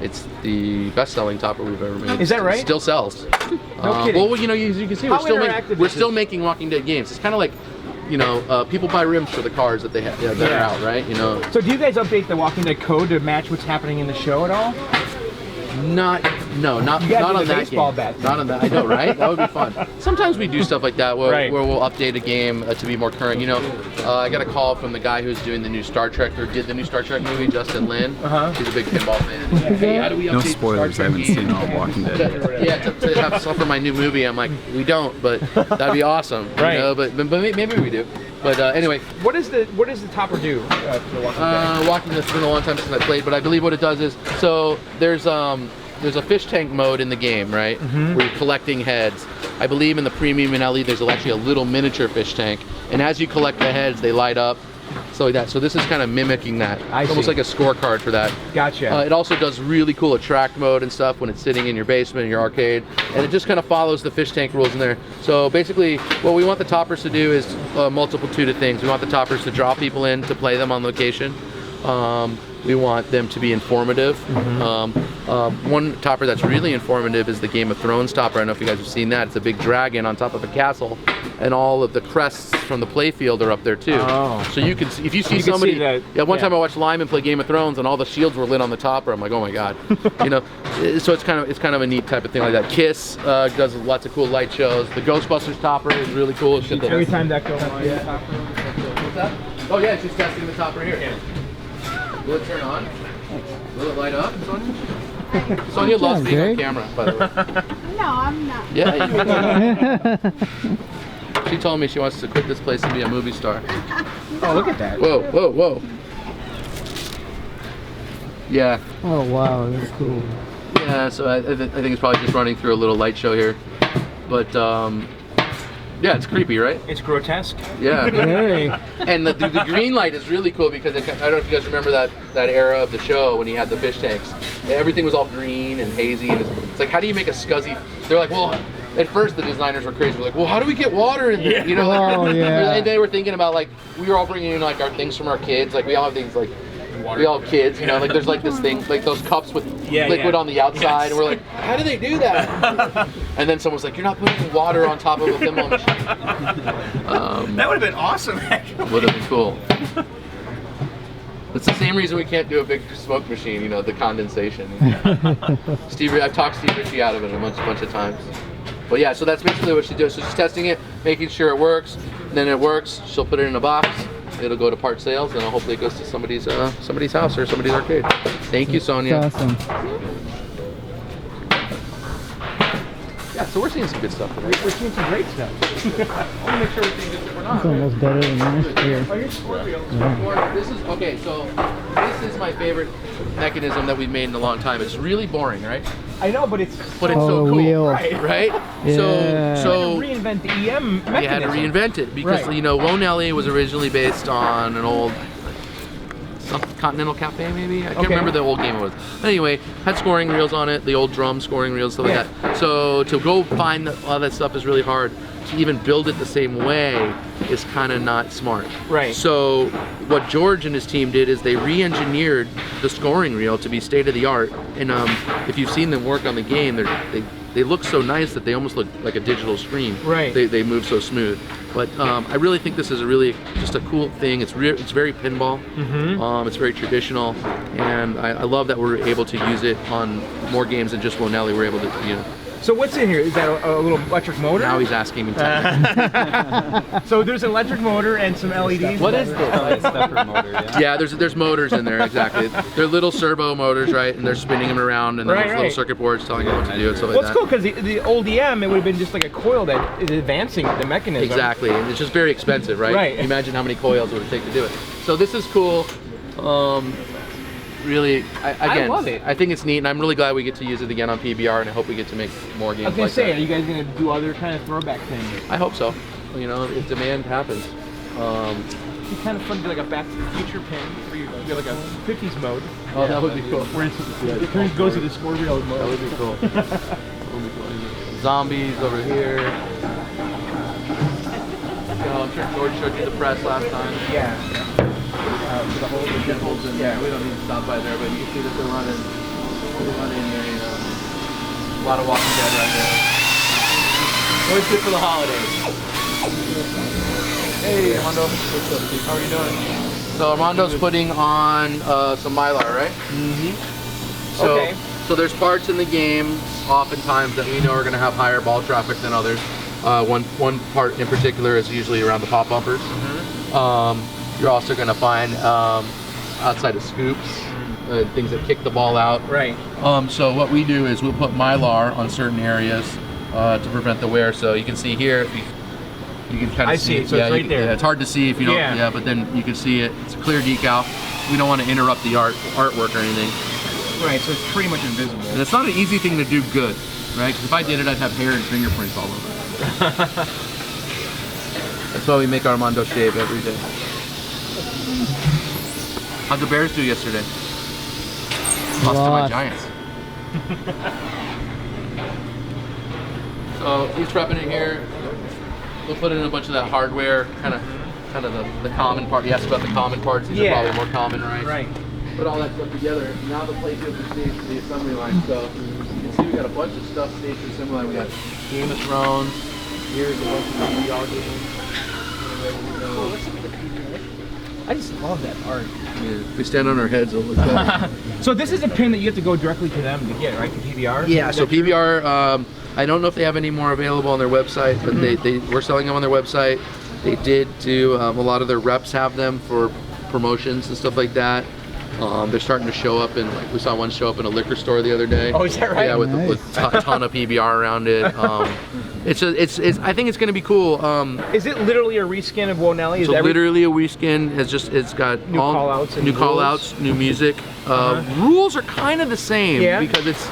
it's the best-selling topper we've ever made. Is that right? It still sells. No kidding. Well, you know, as you can see, we're still making Walking Dead games. It's kind of like, you know, people buy rims for the cars that they have that are out, right? You know. So do you guys update the Walking Dead code to match what's happening in the show at all? Not on that game. Bat not on that. I know, right? That would be fun. Sometimes we do stuff like that where we'll update a game to be more current. You know, I got a call from the guy who's doing the new Star Trek or did the new Star Trek movie, Justin Lin. He's a big pinball fan. Hey, how do we update no spoilers. I haven't seen all Walking Dead. Yeah, to have stuff for my new movie. I'm like, we don't, but that'd be awesome. Right. You know, but maybe we do. But anyway, what does the topper do for Walking Dead? Walking Dead's been a long time since I played, but I believe what it does is there's a fish tank mode in the game, right? Where you're collecting heads. I believe in the premium and LE there's actually a little miniature fish tank, and as you collect the heads, they light up. So like that. So this is kind of mimicking that. It's almost like a scorecard for that. Gotcha. It also does really cool attract mode and stuff when it's sitting in your basement, in your arcade, and it just kind of follows the fish tank rules in there. So basically, what we want the toppers to do is a multitude of things. We want the toppers to draw people in to play them on location. We want them to be informative. One topper that's really informative is the Game of Thrones topper. I don't know if you guys have seen that. It's a big dragon on top of a castle, and all of the crests from the playfield are up there too. So you can see, if you see somebody. One time I watched Lyman play Game of Thrones, and all the shields were lit on the topper. I'm like, oh my god, you know. So it's kind of a neat type of thing like that. Kiss does lots of cool light shows. The Ghostbusters topper is really cool. Every time that goes on. What's that? Oh yeah, she's testing the topper here. Will it turn on? Will it light up, Sonia? Sonia loves being on camera, by the way. No, I'm not. Yeah. She told me she wants to quit this place and be a movie star. Oh, look at that. Whoa, whoa, whoa. Yeah. Oh wow, that's cool. Yeah, so I think it's probably just running through a little light show here. But yeah, it's creepy, right? It's grotesque. Yeah. Hey. And the green light is really cool because I don't know if you guys remember that era of the show when he had the fish tanks. Everything was all green and hazy, and it's like, how do you make a scuzzy? They're like, well, at first the designers were crazy. We're like, well, how do we get water in there? You know, like, and they were thinking about, like, we were all bringing in like our things from our kids. Like we all have things like. We all have kids, you know, like there's like this thing, like those cups with liquid on the outside, and we're like, how do they do that? And then someone's like, you're not putting water on top of a pinball machine. That would have been awesome, actually. Would have been cool. It's the same reason we can't do a big smoke machine, you know, the condensation. I've talked Steve Ritchie out of it a bunch of times. But yeah, so that's basically what she does. So she's testing it, making sure it works. Then it works, she'll put it in a box. It'll go to part sales, and hopefully it goes to somebody's house or somebody's arcade. Thank you, Sonia. That's awesome. Yeah, so we're seeing some good stuff today. We're seeing some great stuff. I want to make sure everything is we're not. It's almost better than last year. Oh, here's Scorpio. This is okay. So this is my favorite mechanism that we've made in a long time. It's really boring, right? I know, but it's so cool, wheel. right? Yeah. So you had to reinvent the EM mechanism. you had to reinvent it because you know Lone Alley was originally based on an old Continental Cafe, maybe. I can't remember the old game it was. Anyway, had scoring reels on it, the old drum scoring reels, stuff like that. So to go find all that stuff is really hard. To even build it the same way is kind of not smart. Right. So what George and his team did is they re-engineered the scoring reel to be state of the art. And if you've seen them work on the game, they look so nice that they almost look like a digital screen. Right. They move so smooth. But I really think this is just a cool thing. It's very pinball. It's very traditional, and I love that we're able to use it on more games than just Lone Alley. We're able to, you know. So what's in here? Is that a little electric motor? Now he's asking me. So there's an electric motor and some LEDs. What is this? Stepper motor, yeah, there's motors in there, exactly. They're little servo motors, right? And they're spinning them around, and then there's little circuit boards telling you what to do and stuff like that. Well, it's cool because the old EM, it would have been just like a coil that is advancing the mechanism. Exactly, and it's just very expensive, right? Right. Imagine how many coils it would take to do it. So this is cool. Really, I love it. I think it's neat, and I'm really glad we get to use it again on PBR, and I hope we get to make more games I was gonna like that. are you guys gonna do other kind of throwback things? I hope so. You know, if demand happens. It'd be kind of fun to do like a Back to the Future pin where you do like a 50s mode. Oh, that would be cool. Where it goes to the score reel mode. That would be cool. That would be cool. zombies over here. I'm sure George showed you the press last time. Yeah. The holes in there. We don't need to stop by there, but you can see that they're running a lot of Walking Dead right there. Always good for the holidays. Hey, Armando. What's up, Steve? How are you doing? So Armando's putting on some Mylar, right? Mm-hmm. So there's parts in the game, oftentimes, that we know are going to have higher ball traffic than others. One part in particular is usually around the pop bumpers. Mm-hmm. You're also going to find outside of scoops, things that kick the ball out. Right. So what we do is we'll put Mylar on certain areas to prevent the wear. So you can see here, if you can kind of see it. So it's right there. Yeah, it's hard to see if you don't. Yeah, but then you can see it. It's a clear decal. We don't want to interrupt the artwork or anything. Right. So it's pretty much invisible. And it's not an easy thing to do good, right? Because if I did it, I'd have hair and fingerprints all over. That's why we make Armando shave every day. How'd the Bears do yesterday? Lost to my Giants. So he's prepping it here. We'll put in a bunch of that hardware, kind of the common part. You asked about the common parts. These are probably more common, right? Right. Put all that stuff together. Now the Playtesting stage for the assembly line. So you can see we got a bunch of stuff staged for the assembly line. We got Game of Thrones. Here's a bunch of PBR games. I just love that art. Yeah, we stand on our heads. It'll look better. So this is a pin that you have to go directly to them to get, right? To PBR? Yeah, so PBR, I don't know if they have any more available on their website, but they were selling them on their website. They did do, a lot of their reps have them for promotions and stuff like that. They're starting to show up in, like, we saw one show up in a liquor store the other day. Oh, is that right? Yeah, with a ton of PBR around it. I think it's going to be cool. Is it literally a reskin of Wonelli? So literally a reskin. It's got new call-outs, new music. Rules are kind of the same because this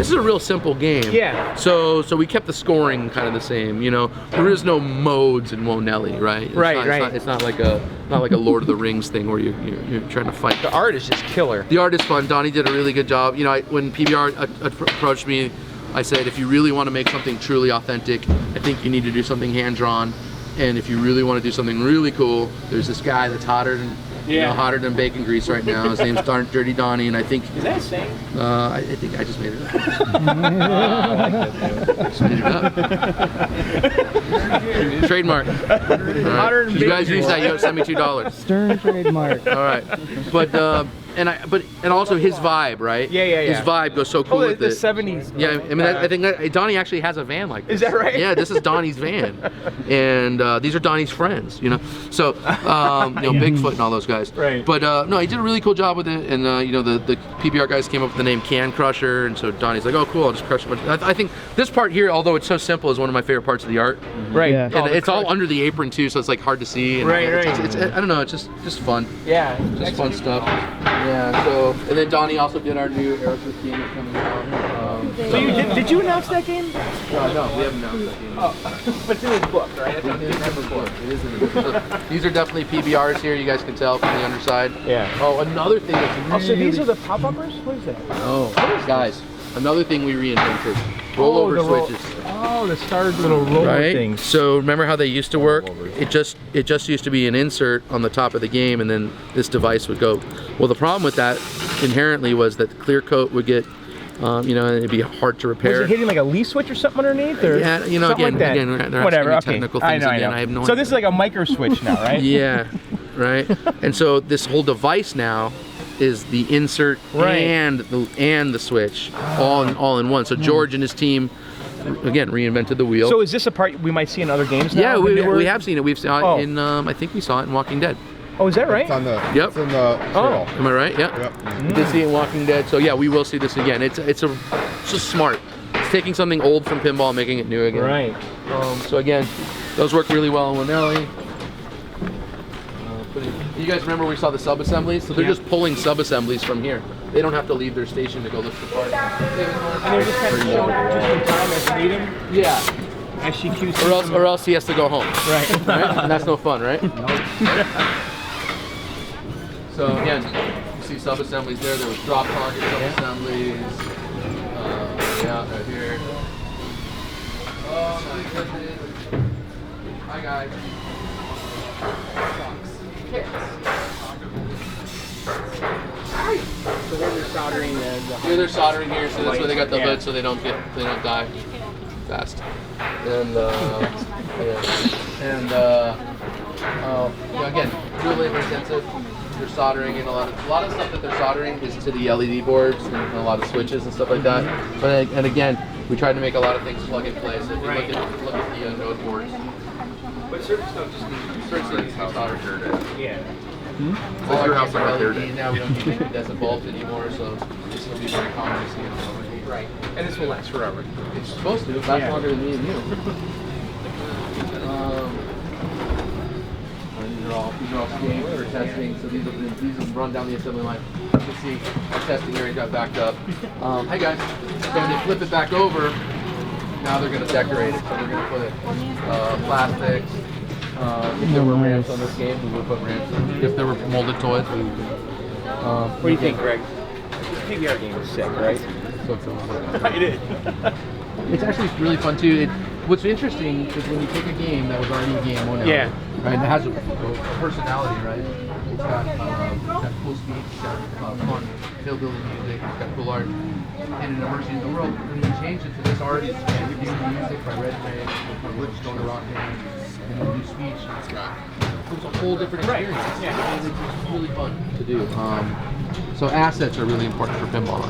is a real simple game. Yeah. So we kept the scoring kind of the same. You know, there is no modes in Wonelli, right? It's not like a Lord of the Rings thing where you're trying to fight. The art is just killer. The art is fun. Donnie did a really good job. You know, when PBR approached me, I said, if you really want to make something truly authentic, I think you need to do something hand-drawn. And if you really want to do something really cool, there's this guy that's hotter than bacon grease right now. His name's Dirty Donnie, and I think... Is that a saying? I think I just made it up. I like that too. Just made it up. Trademark. Right. You guys use that, you send me $2. Stern trademark. All right. But also his vibe, right? Yeah. His vibe goes so cool with the it. 70s. Yeah, I mean, I think that Donnie actually has a van like this. Is that right? Yeah, this is Donnie's van, and these are Donnie's friends, you know. So, Bigfoot and all those guys. Right. But no, he did a really cool job with it, and the PBR guys came up with the name Can Crusher, and so Donnie's like, oh, cool, I'll just crush a bunch. I think this part here, although it's so simple, is one of my favorite parts of the art. Right. Yeah. And it's all under the apron too, so it's like hard to see. And Right. It's I don't know, it's just fun. Yeah. Just fun stuff. Yeah. So, and then Donnie also did our new Aerosmith game that's coming out. So did you announce that game? No, we haven't announced that game. Oh, but it's in his book, right? It is in the book. So these are definitely PBRs here. You guys can tell from the underside. Yeah. Oh, another thing that's really... Oh, so these are the pop-uppers? What is that? Oh, guys, another thing we reinvented. Rollover switches. Oh, the started little roller things. So remember how they used to work? It just used to be an insert on the top of the game, and then this device would go. Well, the problem with that inherently was that the clear coat would get, it'd be hard to repair. Was it hitting like a leaf switch or something underneath? Or yeah, again, they're whatever. asking me technical things again. I have no idea. So this is like a micro switch now, right? Yeah, right. And so this whole device now is the insert and the switch all in one. So George and his team again reinvented the wheel. So is this a part we might see in other games now? Yeah, we have seen it. We've seen it in I think we saw it in Walking Dead. Oh, is that right? It's on the Yep. It's in the trail. Am I right? Yeah. Yep. We did see it in Walking Dead. So yeah, we will see this again. It's just smart. It's taking something old from pinball and making it new again. Right. So again, those work really well in Wonelli. You guys remember we saw the sub-assemblies? So they're just pulling sub-assemblies from here. They don't have to leave their station to go look for parts. And they're just kind of showing just in time as needed? Yeah. As she QC. Or else he has to go home. Right. And that's no fun, right? So again, you see sub-assemblies there. There was drop target sub-assemblies. Right here. Hi guys. So they're soldering Here they're soldering here, so that's why they got the hood so they don't die fast. And again, real labor intensive. They're soldering in a lot of stuff that they're soldering is to the LED boards and a lot of switches and stuff like that. But and again, we tried to make a lot of things plug and play. So if you look at the node boards. But certain stuff just needs to be soldered. Yeah. All our games are LED now. We don't use incandescent bulbs anymore, so this will be very common to see in the LED. Right. And this will last forever. It's supposed to. It lasts longer than me and you. These are all games for testing. So these will run down the assembly line. You can see our testing area got backed up. Hey guys, so when they flip it back over, now they're going to decorate it. So we're going to put plastics. If there were ramps on this game, we would put ramps. If there were molded toys, we would. What do you think, Greg? This PBR game is sick, right? It is. It's actually really fun too. What's interesting is when you take a game that was already a game, right? It has a personality, right? It's got cool speech, it's got fun, hillbilly music, it's got cool art, and it immerses you in the world. When you change it to this art, it's music by Red Ray, Which Stone Rock Band, and then do speech. It's a whole different experience. And it's really fun to do. So assets are really important for pinball.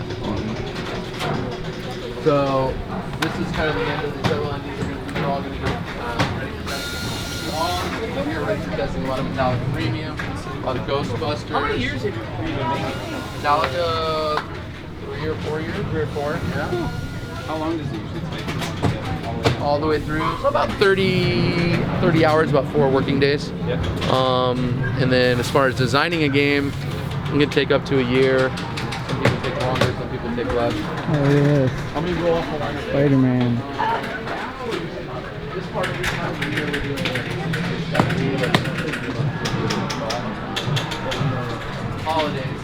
So this is kind of the end of the show line. These are all going to get ready for testing. All here ready for testing. A lot of Metallica Premium, a lot of Ghostbusters. How many years have you been making? Metallica 3 or 4 years? 3 or 4, yeah. How long does it usually take? All the way through, so about 30 hours, about 4 working days. Yep. And then as far as designing a game, it can take up to a year. Some people take longer, some people take less. Oh, it is. How many roll off the line? Spider-Man. This part of the time of the year we're doing holidays.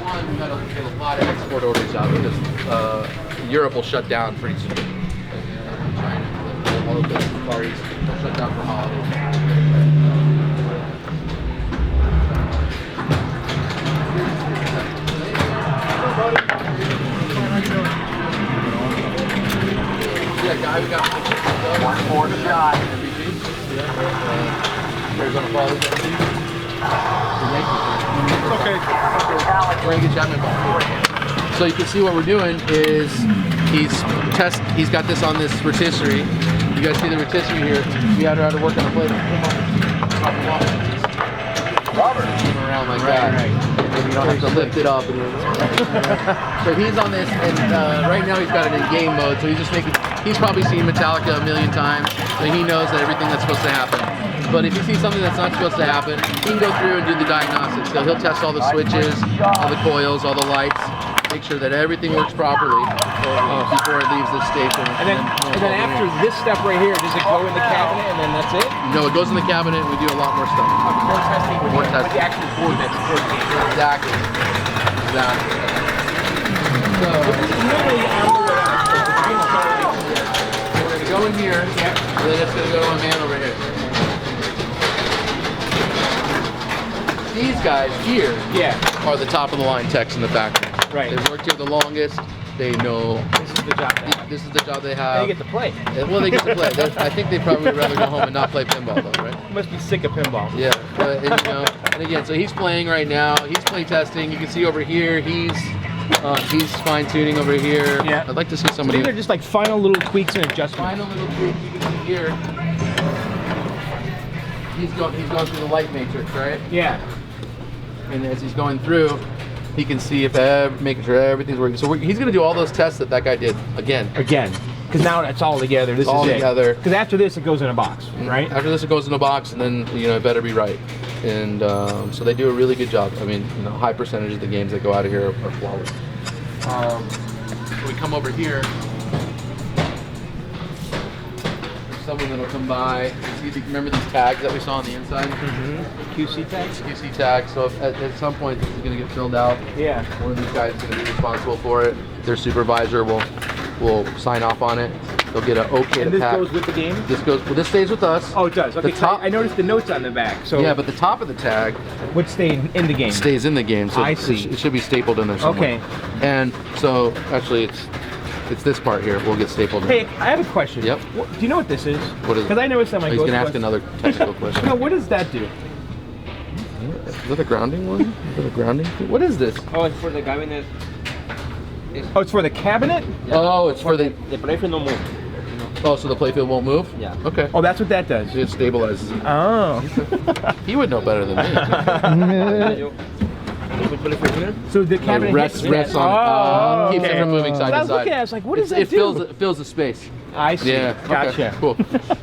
One, we got to get a lot of export orders out because Europe will shut down pretty soon. China, all of those parties will shut down for holidays. Yeah, guy, we got one more shot. Arizona Fall. Okay. We're gonna get Chapman ball. So you can see what we're doing is he's got this on this rotisserie. You guys see the rotisserie here? We had her to work on the plate. Robert, move around like that. Right. And you don't have to lift it up. So he's on this, and right now he's got it in game mode. So he's just making. He's probably seen Metallica a million times, so he knows that everything that's supposed to happen. But if you see something that's not supposed to happen, he can go through and do the diagnostics. So he'll test all the switches, all the coils, all the lights, make sure that everything works properly before it leaves the station. And then after this step right here, does it go in the cabinet and then that's it? No, it goes in the cabinet and we do a lot more stuff. More testing with More the testing. actual board that's before the game. Exactly. So, we're going to go in here, and then it's going to go to a man over here. These guys here are the top of the line techs in the factory. Right. They've worked here the longest. They know This is the job they have. this is the job they have. They get to play. Well, they get to play. I think they probably would rather go home and not play pinball, though, right? Must be sick of pinball. Yeah, but and again, so he's playing right now. He's play testing. You can see over here, he's fine tuning over here. Yeah. I'd like to see somebody. These are just like final little tweaks and adjustments. Final little tweak. You can see here. He's going through the light matrix, right? Yeah. And as he's going through, he can see if making sure everything's working. So he's going to do all those tests that guy did again. Because now it's all together. This all is together. Because after this, it goes in a box, right? After this, it goes in a box, and then it better be right. And so they do a really good job. I mean, high percentage of the games that go out of here are flawless. So we come over here. There's someone that'll come by. Remember these tags that we saw on the inside? Mm-hmm. QC tags? QC tags. So at some point, this is going to get filled out. Yeah. One of these guys is going to be responsible for it. Their supervisor will sign off on it. They'll get an okay And to this pack. goes with the game? This stays with us. Oh, it does. Okay. The top, I noticed the notes on the back. So yeah, but the top of the tag would stay in the game. stays in the game. So I see. It should be stapled in there somewhere. Okay. And so actually, it's this part here. We'll get stapled in. Hey, I have a question. Yep. Do you know what this is? What is it? Because I noticed on my He's gonna Ghostbusters- ask another technical question. No, what does that do? Is that a grounding one? Is that a grounding? What is this? Oh, it's for the cabinet. Oh, it's for the cabinet? Oh, it's for the playfield no move. Oh, so the playfield won't move? Yeah. Okay. Oh, that's what that does. It stabilizes it. Oh. He would know better than me. So the cabinet rests hits on it. Oh, Keeps it from moving side I to was side. looking at it, I was like, what does that It do? fills the space. I see. Yeah. Gotcha. Okay, cool.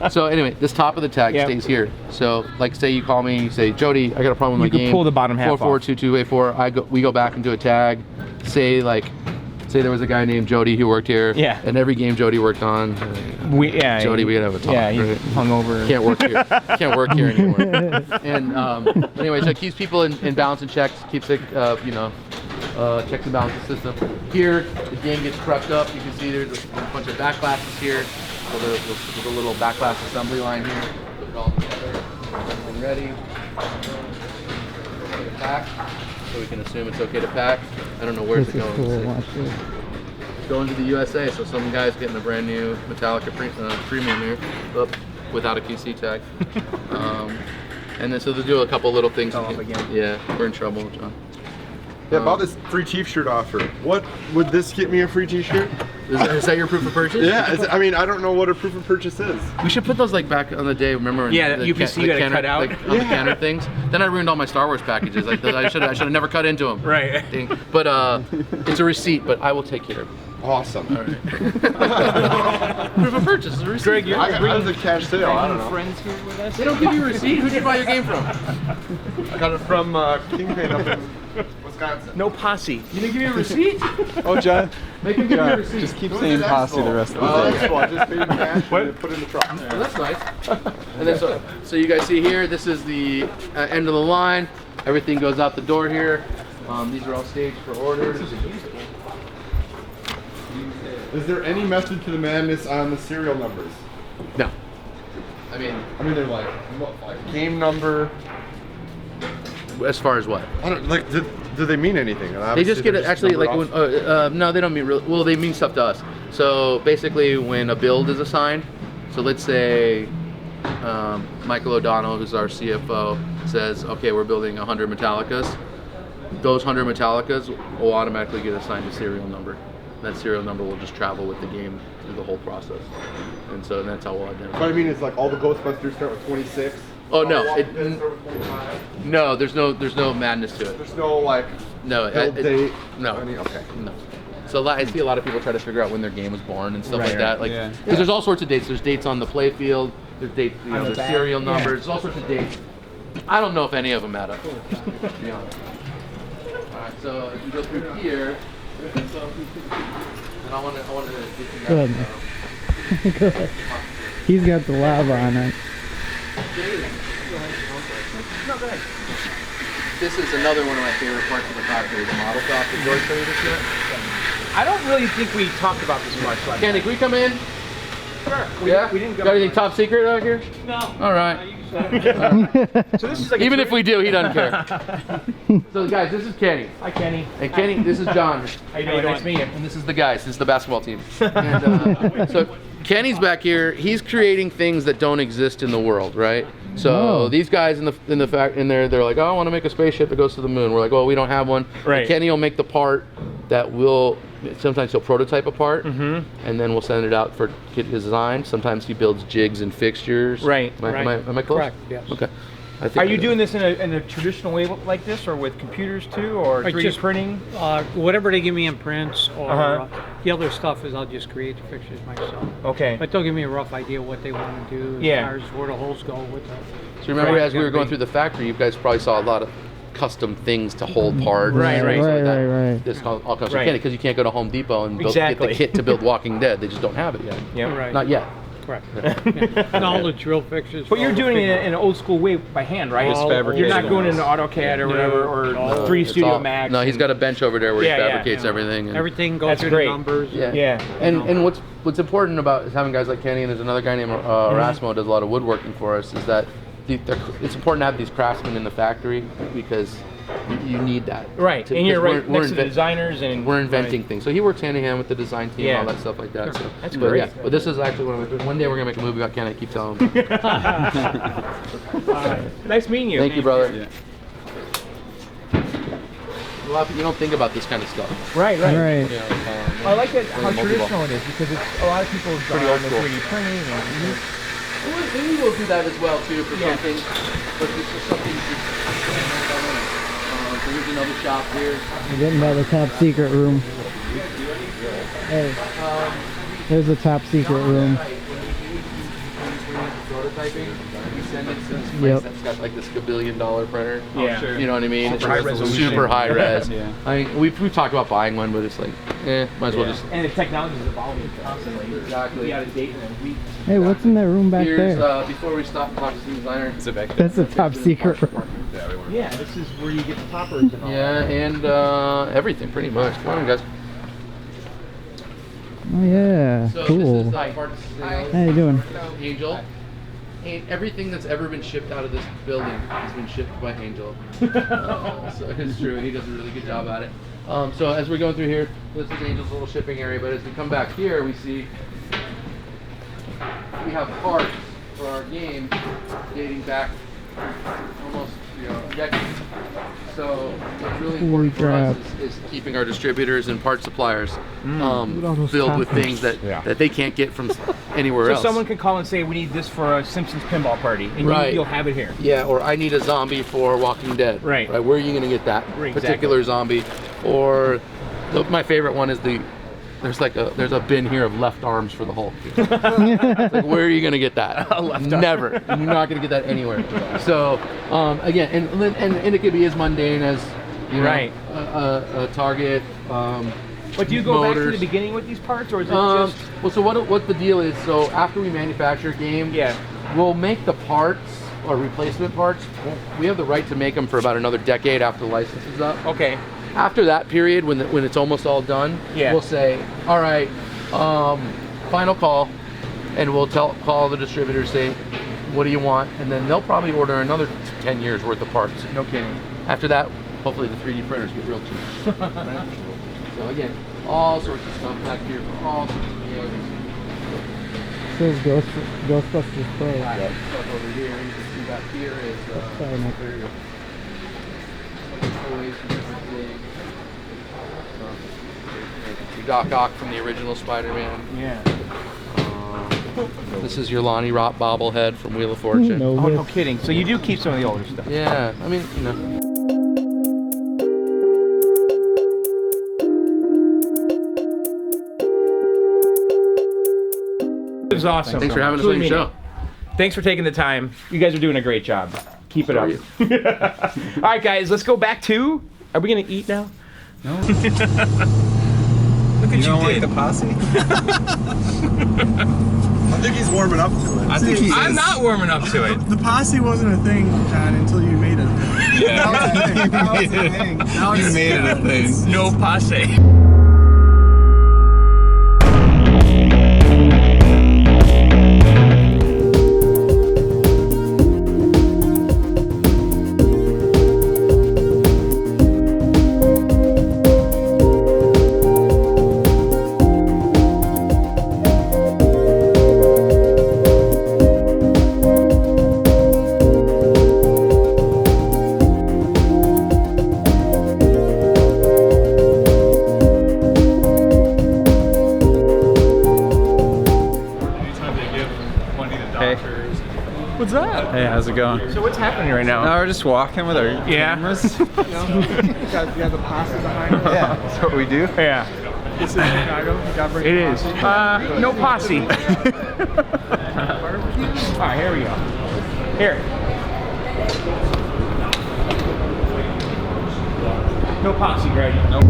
So anyway, this top of the tag stays here. So like, say you call me, you say, Jody, I got a problem with my game. You can pull the bottom half off. 442284. We go back and do a tag. Say there was a guy named Jody who worked here. Yeah. And every game Jody worked on, Jody, we gotta have a talk. Yeah, he right? hung over. Can't work here. Can't work here anymore. And anyway, so it keeps people in balance and checks. Keeps it, checks and balances system. Here, the game gets prepped up. You can see there's a bunch of back glasses here. So there's a little back glass assembly line here. Put it all together. Everything ready. Okay to pack. So we can assume it's okay to pack. I don't know where's it going. It's going to the USA. So some guy's getting a brand new Metallica premium here, without a QC tag. And then so they'll do a couple little things. Yeah, we're in trouble, John. Yeah, about this free t-shirt offer. What would this get me a free t-shirt? Is that your proof of purchase? Yeah, I mean, I don't know what a proof of purchase is. We should put those like back on the day. Remember? Yeah, the UPC you gotta cut out. Like, on the canner things. Then I ruined all my Star Wars packages. Like I should have never cut into them. Right. But it's a receipt. But I will take care of it. Awesome. All right. Proof of purchase is a receipt. Greg, I got a cash sale. I don't know. Friends here with us. They don't give you a receipt. Who'd you buy your game from? I got it from Kingpin up in Wisconsin. No Posse. You didn't give me a receipt? Oh, John. Make him give me a receipt. Just keep saying Posse the rest of the day. I just paid cash and put it in the truck. Well, that's nice. And then so you guys see here, this is the end of the line. Everything goes out the door here. These are all staged for orders. Is there any method to the madness on the serial numbers? No. I mean they're like game number. As far as what? I don't like. Do they mean anything? They just get it actually like when, no, they don't mean real. Well, they mean stuff to us. So basically, when a build is assigned, so let's say Michael O'Donnell, who's our CFO, says, okay, we're building 100 Metallicas. Those 100 Metallicas will automatically get assigned a serial number. That serial number will just travel with the game through the whole process, and so that's how we'll identify. What I mean is like all the Ghostbusters start with 26. Oh no! No, there's no madness to it. There's no like build date. No. I mean, okay. No. So I see a lot of people try to figure out when their game was born and stuff like that. Like, yeah. because there's all sorts of dates. There's dates on the playfield. There's dates, there's serial numbers. There's all sorts of dates. I don't know if any of them add up. To be honest. All right. So if you go through here, and I want to get you guys. Good. He's got the lava on it. This is another one of my favorite parts of the factory, the model shop. Did George show you this yet? I don't really think we talked about this much. Like Candy, can we come in? Sure. We didn't go. Got anything top secret out here? No. All right. So this is like Even if we do, he doesn't care. So guys, this is Kenny. Hi, Kenny. And Kenny, this is John. How you doing? Nice to meet you. And this is the guys. This is the basketball team. And, so Kenny's back here. He's creating things that don't exist in the world, right? So these guys in there, they're like, oh, I want to make a spaceship that goes to the moon. We're like, well, we don't have one. Right. And Kenny will make the part that will. Sometimes he'll prototype a part, and then we'll send it out for get design. Sometimes he builds jigs and fixtures. Right. Am I close? Correct, yes. Okay. Are you doing this in a traditional way like this, or with computers too, or 3D just printing? Whatever they give me in prints, or the other stuff is I'll just create the fixtures myself. Okay. But they'll give me a rough idea what they want to do as far as where the holes go with the. So remember, as we were going through the factory, you guys probably saw a lot of custom things to hold parts. Right. This all comes from Kenny, because you can't go to Home Depot and get the kit to build Walking Dead. They just don't have it yet. Yeah. Right. Not yet. Correct. Yeah. And all the drill fixtures. But you're doing it in an old school way by hand, right? You're not going into AutoCAD or whatever, or 3 Studio Max. No, he's got a bench over there where he fabricates everything. And everything goes through the numbers. Yeah. And what's important about having guys like Kenny, and there's another guy named Erasmo does a lot of woodworking for us, is that it's important to have these craftsmen in the factory because you need that. Right, and you're right next to the designers, and we're inventing things. So he works hand in hand with the design team and all that stuff like that. So that's great. Yeah, but this is actually one day we're gonna make a movie about Ken. I keep telling him. Nice meeting you. Thank you, brother. Yeah. A lot of people, you don't think about this kind of stuff. Right. You know, I like that how traditional it is because it's a lot of people pretty old school. 3D printing. Maybe we'll do that as well too for something, but it's just something. Here's another shop here. We're getting by the top secret room. Hey, there's the top secret room. Prototyping, we send it to this place that's got like this $1 billion printer. Yeah, sure. You know what I mean? Super high resolution. Super high res. Yeah. I mean, we've talked about buying one, but it's like, might as well just. And the technology is evolving constantly. Exactly. Be out of date in a week. Hey, what's in that room back there? Before we stop and talk to the designer. That's the top secret room. Yeah, this is where you get the toppers and all that. And everything pretty much. Come on, guys. Oh yeah, So cool. this is like How you doing? Angel. And everything that's ever been shipped out of this building has been shipped by Angel. So it's true, and he does a really good job at it. So as we're going through here, this is Angel's little shipping area, but as we come back here, we see we have parts for our game dating back almost a decade. So what's really important for us is keeping our distributors and part suppliers filled with things that they can't get from anywhere else. So someone can call and say, we need this for a Simpsons pinball party, and you'll have it here. Yeah, or I need a zombie for Walking Dead. Right. Where are you going to get that particular zombie? Or my favorite one is there's a bin here of left arms for the Hulk. Like, where are you gonna get that? Never. You're not gonna get that anywhere. So again, and it could be as mundane as a Target. But do you go back to the beginning with these parts, or is it just? Well, so what the deal is? So after we manufacture a game, we'll make the parts or replacement parts. We have the right to make them for about another decade after the license is up. Okay. After that period, when it's almost all done, we'll say, all right, final call, and we'll call the distributor, say, what do you want? And then they'll probably order another 10 years worth of parts. No kidding. After that, hopefully the 3D printers get real cheap. Right? So again, all sorts of stuff back here for all sorts of games. Says Ghostbusters Pro. Stuff over here, you can see back here is toys and different things. Doc Ock from the original Spider-Man. Yeah. This is your Lonnie Rott bobblehead from Wheel of Fortune. No kidding. So you do keep some of the older stuff. Yeah, I mean, It was awesome. Thanks for having us on your show. Thanks for taking the time. You guys are doing a great job. Keep it up. All right, guys, let's go back to. Are we gonna eat now? No. Look at you like the Posse? I think he's warming up to it. I think he is. I'm not warming up to it. The Posse wasn't a thing, John, until you made it a thing. Yeah. Now it's a thing. Now You made it a thing. No Posse. What's up? Hey, how's it going? So what's happening right now? No, we're just walking with our cameras. You got the Posse behind us? Yeah, that's what we do. Yeah. This is Chicago. You gotta bring It the is. Posse. No Posse. All right, here we go. Here. No Posse, Greg. Nope.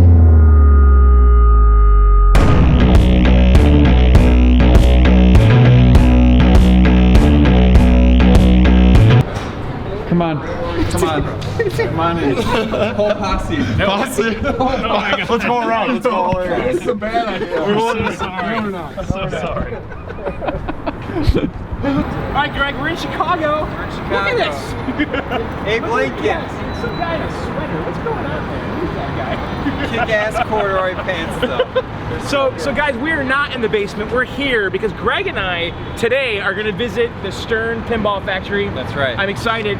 on in. Whole posse. Posse? Let's go around. Let's go all around. It's a bad idea. I'm so sorry. I'm so sorry. All right, Greg, we're in Chicago. We're in Chicago. Look at this. Abe Lincoln. Some guy in a sweater. What's going on there? Who's that guy? Kick-ass corduroy pants though. So guys, we are not in the basement. We're here because Greg and I today are going to visit the Stern Pinball Factory. That's right. I'm excited.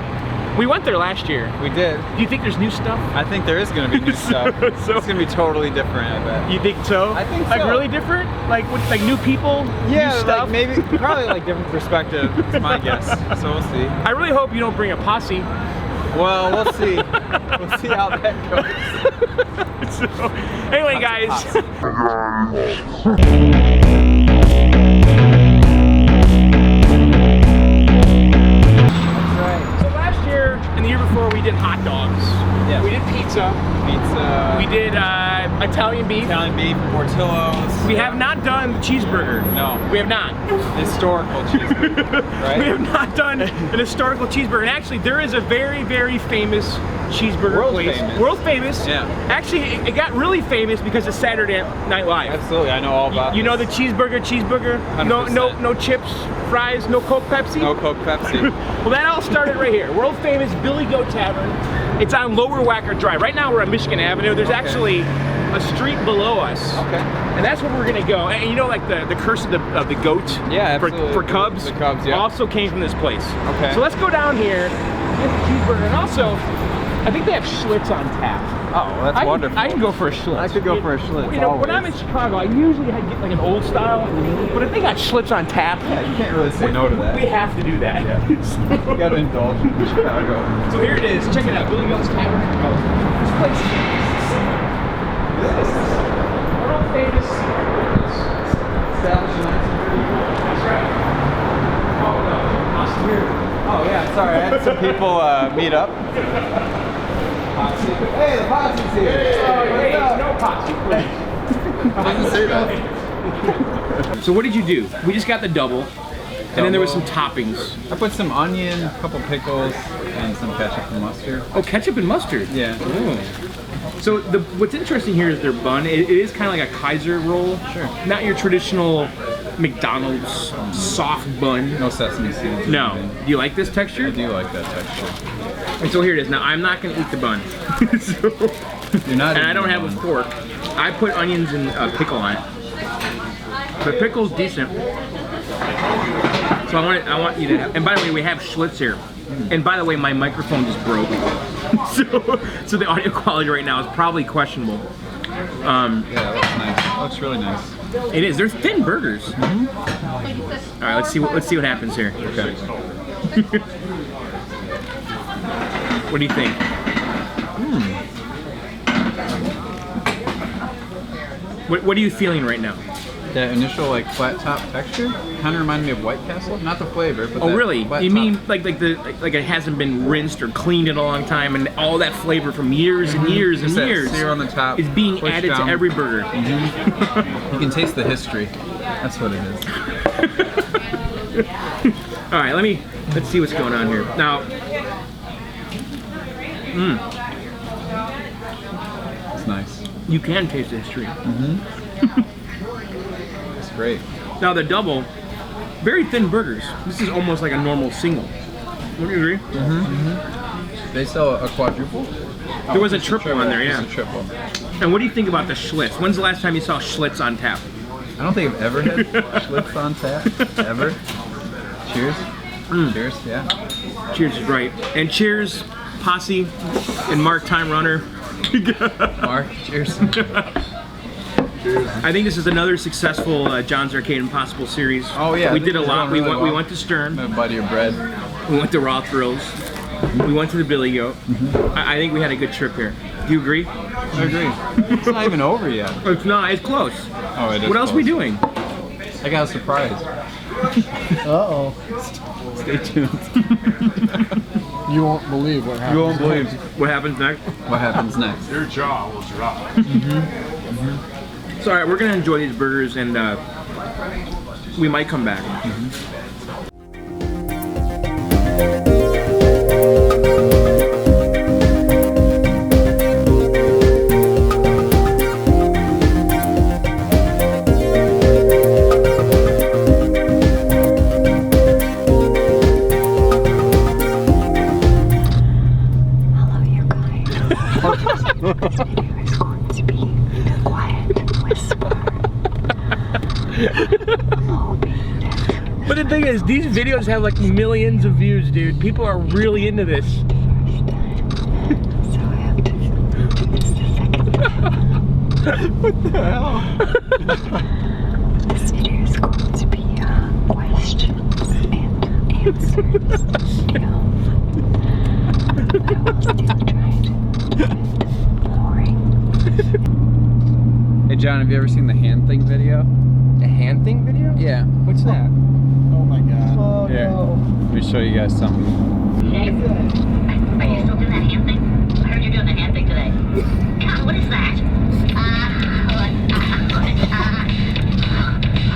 We went there last year. We did. Do you think there's new stuff? I think there is going to be new stuff. It's going to be totally different, I bet. You think so? I think so. Like really different? Like with like new people? Yeah, new stuff? like maybe, probably like different perspective. It's my guess. So we'll see. I really hope you don't bring a posse. Well, we'll see. We'll see how that goes. So, anyway, guys. So last year and the year before, we did hot dogs. Yes. We did pizza. We did Italian beef. Italian beef, Portillo's. We have not done cheeseburger. No. We have not. Historical cheeseburger, right? We have not done an historical cheeseburger. And actually, there is a very, very famous cheeseburger place. Famous. World famous. Yeah. Actually, it got really famous because of Saturday Night Live. Absolutely, I know all about You know the this. cheeseburger? 100%. No chips, fries, no Coke, Pepsi? No Coke, Pepsi. Well, that all started right here. World famous Goat Tavern. It's on Lower Wacker Drive. Right now we're on Michigan Avenue. There's actually a street below us. Okay. And that's where we're gonna go. And you know, like the curse of the goat. Yeah, absolutely. For Cubs. The Cubs, yeah. Also came from this place. Okay. So let's go down here, get the cheeseburger, and also, I think they have Schlitz on tap. Oh, that's wonderful. I can go for a Schlitz. I could go for a Schlitz. You know, when I'm in Chicago, I usually get like an old style, but if they got Schlitz on tap, Yeah, you can't really say no to that. we have to do that. Yeah. You gotta indulge in Chicago. So here it is. Check it out. Billy Goat's Tavern. This place is world famous establishment. That's right. Oh no, awesome here. Oh yeah, sorry, I had some people meet up. Hey, the Posse's here. Oh, hey, no Posse, please. I didn't say that. So what did you do? We just got the double, and then there was some toppings. I put some onion, a couple pickles, and some ketchup and mustard. Oh, ketchup and mustard. Yeah. Oh. So what's interesting here is their bun. It is kind of like a Kaiser roll. Sure. Not your traditional McDonald's soft bun. No sesame seeds. No. Do you like this texture? I do like that texture. And so here it is. Now I'm not going to eat the bun. You're not. And I don't have a fork. I put onions and pickle on it. The pickle's decent. So I want you to. And by the way, we have Schlitz here. And by the way, my microphone just broke. so the audio quality right now is probably questionable. Yeah, that looks nice. That looks really nice. It is. They're thin burgers. All right, let's see what happens here. Okay. What do you think? What are you feeling right now? That initial like flat top texture kind of reminded me of White Castle. Not the flavor, but oh really? Flat You top. mean like it hasn't been rinsed or cleaned in a long time, and all that flavor from years and years and Just that years sear on the top is being pushed added down. to every burger. You can taste the history. That's what it is. All right, let's see what's going on here now. It's nice. You can taste the history. It's great. Now the double, very thin burgers. This is almost like a normal single. Would you agree? They sell a quadruple? There was a triple on there, yeah. There's a triple. And what do you think about the Schlitz? When's the last time you saw Schlitz on tap? I don't think I've ever had Schlitz on tap. Ever. Cheers. Cheers, yeah. Cheers is right. And cheers, Posse and Mark Time Runner. Mark, cheers. I think this is another successful John's Arcade Impossible series. Oh yeah, we did a lot. We really went to Stern. A bite of your bread. We went to Raw Thrills. We went to the Billy Goat. I think we had a good trip here. Do you agree? I agree. It's not even over yet. It's not. It's close. Oh, it is. What else are we doing? I got a surprise. Uh-oh. Stay tuned. You won't believe what happens. You won't believe what happens next. What happens next. Your jaw will drop. So, all right, we're gonna enjoy these burgers, and we might come back. But the thing is, these videos have like millions of views, dude. People are really into this. What the hell? This video is going to be questions and answers. Hey John, have you ever seen the hand thing video? A hand thing video? Yeah. What's that? Oh my god. Oh, Here, no. let me show you guys something. Are you still doing that hand thing? I heard you're doing the hand thing today. God, what is that?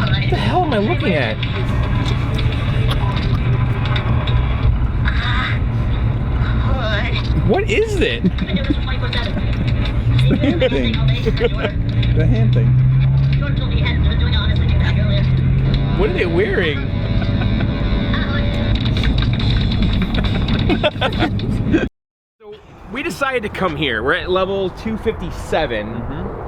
What the hell am I looking at? What is it? The hand thing. The hand thing. What are they wearing? So we decided to come here. We're at level 257,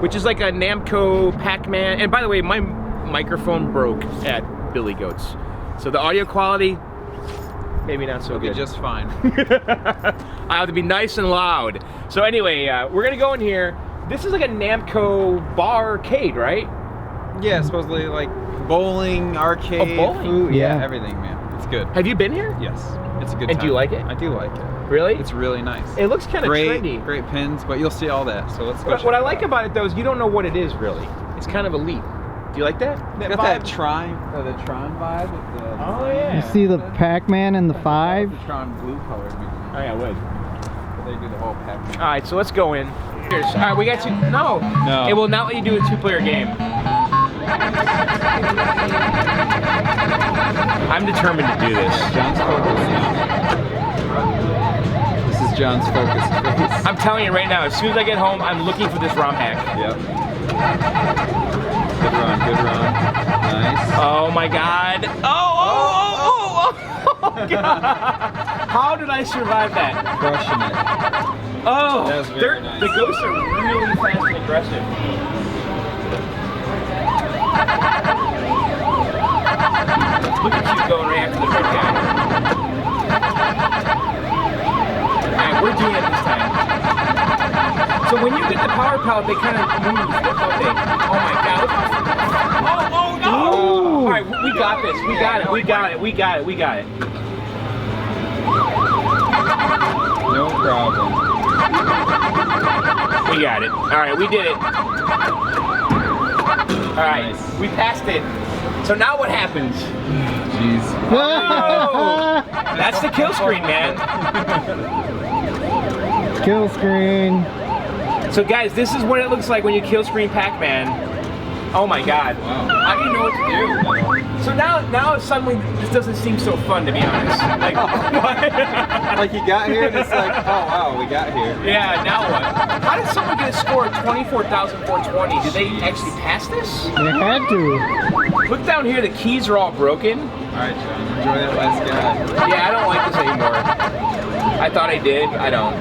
which is like a Namco Pac-Man. And by the way, my microphone broke at Billy Goat's. So the audio quality, maybe not so good. Just fine. I have to be nice and loud. So anyway, we're gonna go in here. This is like a Namco bar arcade, right? Yeah, supposedly like bowling, arcade, bowling? food, Yeah. everything, man. It's good. Have you been here? Yes, it's a good And time. do you like it? I do like it. Really? It's really nice. It looks kind of great, trendy. great pins, but you'll see all that. So let's go. What I like about it though is you don't know what it is really. It's kind of elite. Do you like that? It's got that Tron vibe with the. Oh yeah. You see the Pac-Man and the 5? The Tron blue color. Oh yeah, I would. They do the whole pack. All right, so let's go in. Here's, all right, we got two. No. It will not let you do a two-player game. I'm determined to do this. John's focus. This is John's focus. I'm telling you right now, as soon as I get home, I'm looking for this ROM hack. Yep. Good run, good run. Nice. Oh my god. Oh god. How did I survive that? Crushing it. Oh, That was very nice. The ghosts are really fast and aggressive. Look at you going right after the red guy. Alright, we're doing it this time. So when you get the power pellet, they kind of move, don't they? Oh my god. Oh no! Alright, we got this. We got it. We got it. We got it. We got it. No problem. We got it. Alright, we did it. Alright, we passed it. So now what happens? Jeez. Oh, that's the kill screen, man. Kill screen. So guys, this is what it looks like when you kill screen Pac-Man. Oh my god. Wow. I didn't know what to do. So now suddenly this doesn't seem so fun, to be honest. Like, what? Like you got here and it's like, oh wow, we got here. Yeah, now what? How did someone get a score of 24,420? Did they actually pass this? They had to. Look down here, the keys are all broken. Alright, John, enjoy that last guy. Yeah, I don't like this anymore. I thought I did, I don't.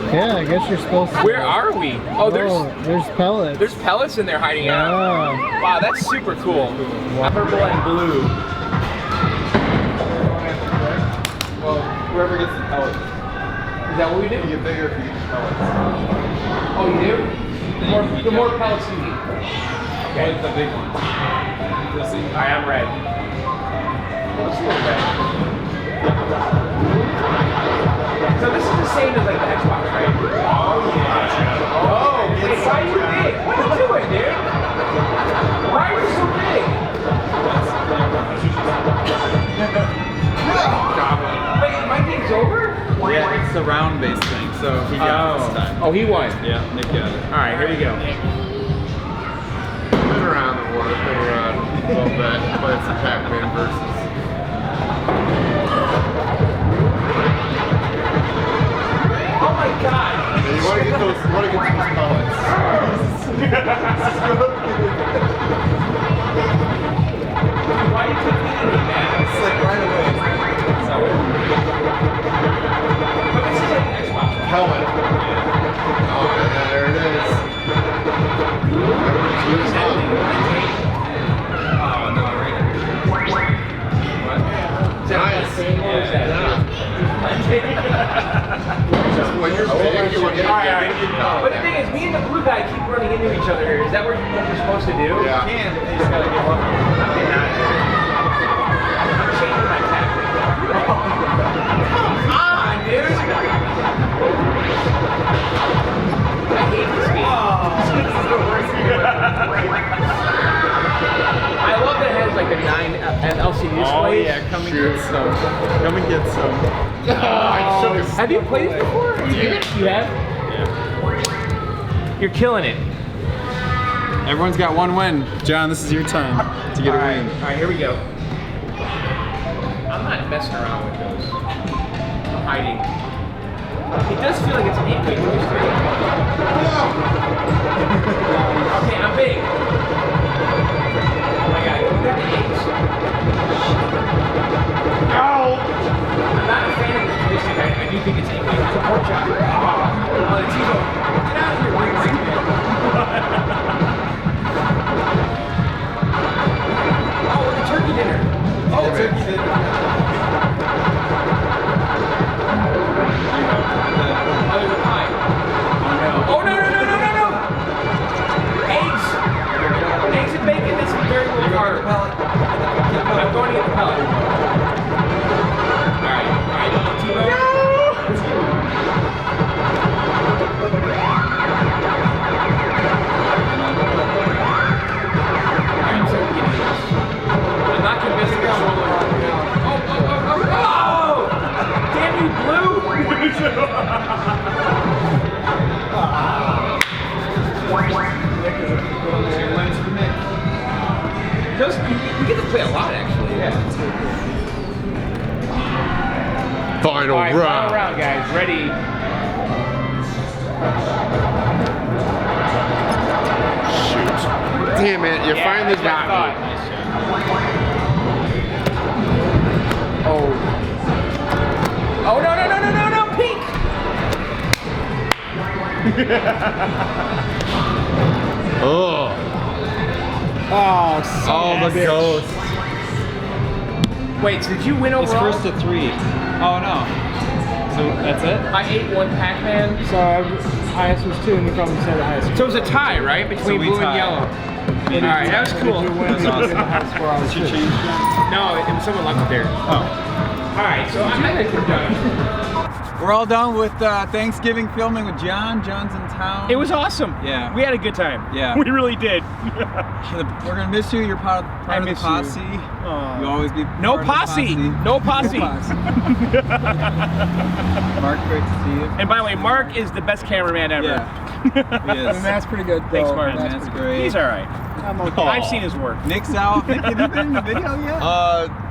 Yeah, I guess you're supposed to. Where are we? Oh, there's pellets. There's pellets in there hiding out. Wow, that's super cool. Purple and blue. Well, whoever gets the pellets. Is that what we do? You get bigger if you get the pellets. Oh, you do? The more pellets you need. Okay. The big ones. You'll see. Alright, I'm red. Let's see what's red. So this is the same as like the Xbox, right? Oh yeah. Oh, wait, why are you big? What are you doing, dude? Why are you so big? Wait, my game's over? Yeah, it's a round-based thing, so he got it this time. Oh, he won. Yeah, Nick got it. All right, here we go. Been around the water, been around a little bit, but it's a Pac-Man versus. Oh my god! You want to get those pellets. Why are you taking it, man? It's like right away. But this is like an Xbox. Helmet. Oh, yeah, there it is. when you're big, you want to Alright. But the thing is, me and the blue guy keep running into each other here. Is that what we're supposed to do? Yeah. You can, but you just gotta get one. I'm getting out of here. I'm changing my tactic. Come on, dude! I hate this game. This is the worst game I love that it has like the 9 LCD displays. Oh yeah, come and get some. Come and get some. Have you played it before? You have? Yeah. You're killing it. Everyone's got one win. John, this is your time to get a win. Alright, here we go. I'm not messing around with those. I'm hiding. It does feel like it's an 8-way joystick. Okay, I'm big. Oh my god, look at the 8s. No! I'm not a fan of this joystick. I do think it's 8-way. It's a pork chop. Oh, the T-bone. Get out of here, bring it. Oh, the turkey dinner. Oh, the turkey dinner. Oh, there's a pie. Oh, no, no, no, no, no, no! Eggs! Eggs and bacon, that's very low carb. I'm going to get the pellet. Alright, T-bone. No! I'm not convinced the controller. Oh! Damn you, Blue! We get to play a lot, actually. Yeah. Final All right, round. Final round, guys. Ready? Shoot. Damn it, you finally got me. Oh. Oh, no, no, no, no, no, no, pink! Oh. Oh, the ghost. Wait, so did you win It's overall? first to 3. Oh no. So that's it? I ate one Pac-Man. So highest was 2, and you probably said the highest. So it was a tie, right? Between blue and yellow. Alright, that was cool. Did you win? That's awesome. The highest score on Did you two. change that? No, it was someone left it there. Oh. Alright, so I think we're done. We're all done with Thanksgiving filming with John. John's in town. It was awesome. Yeah. We had a good time. Yeah. We really did. We're gonna miss you. You're part of the miss posse. you. You'll always be No part of the posse. No posse. Mark, great to see you. And by the way, Mark is the best cameraman ever. Yeah. He is. And Matt's pretty good. Thanks, though. Mark. Matt's great. He's alright. I'm okay. I've seen his work. Nick's out. Nick, have you been in the video yet?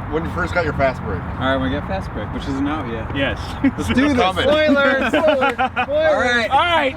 When you first got your fast break. All right, we got fast break, which isn't out yet. Yes. Let's do this. Coming. Spoiler! Spoiler! All right. Alright.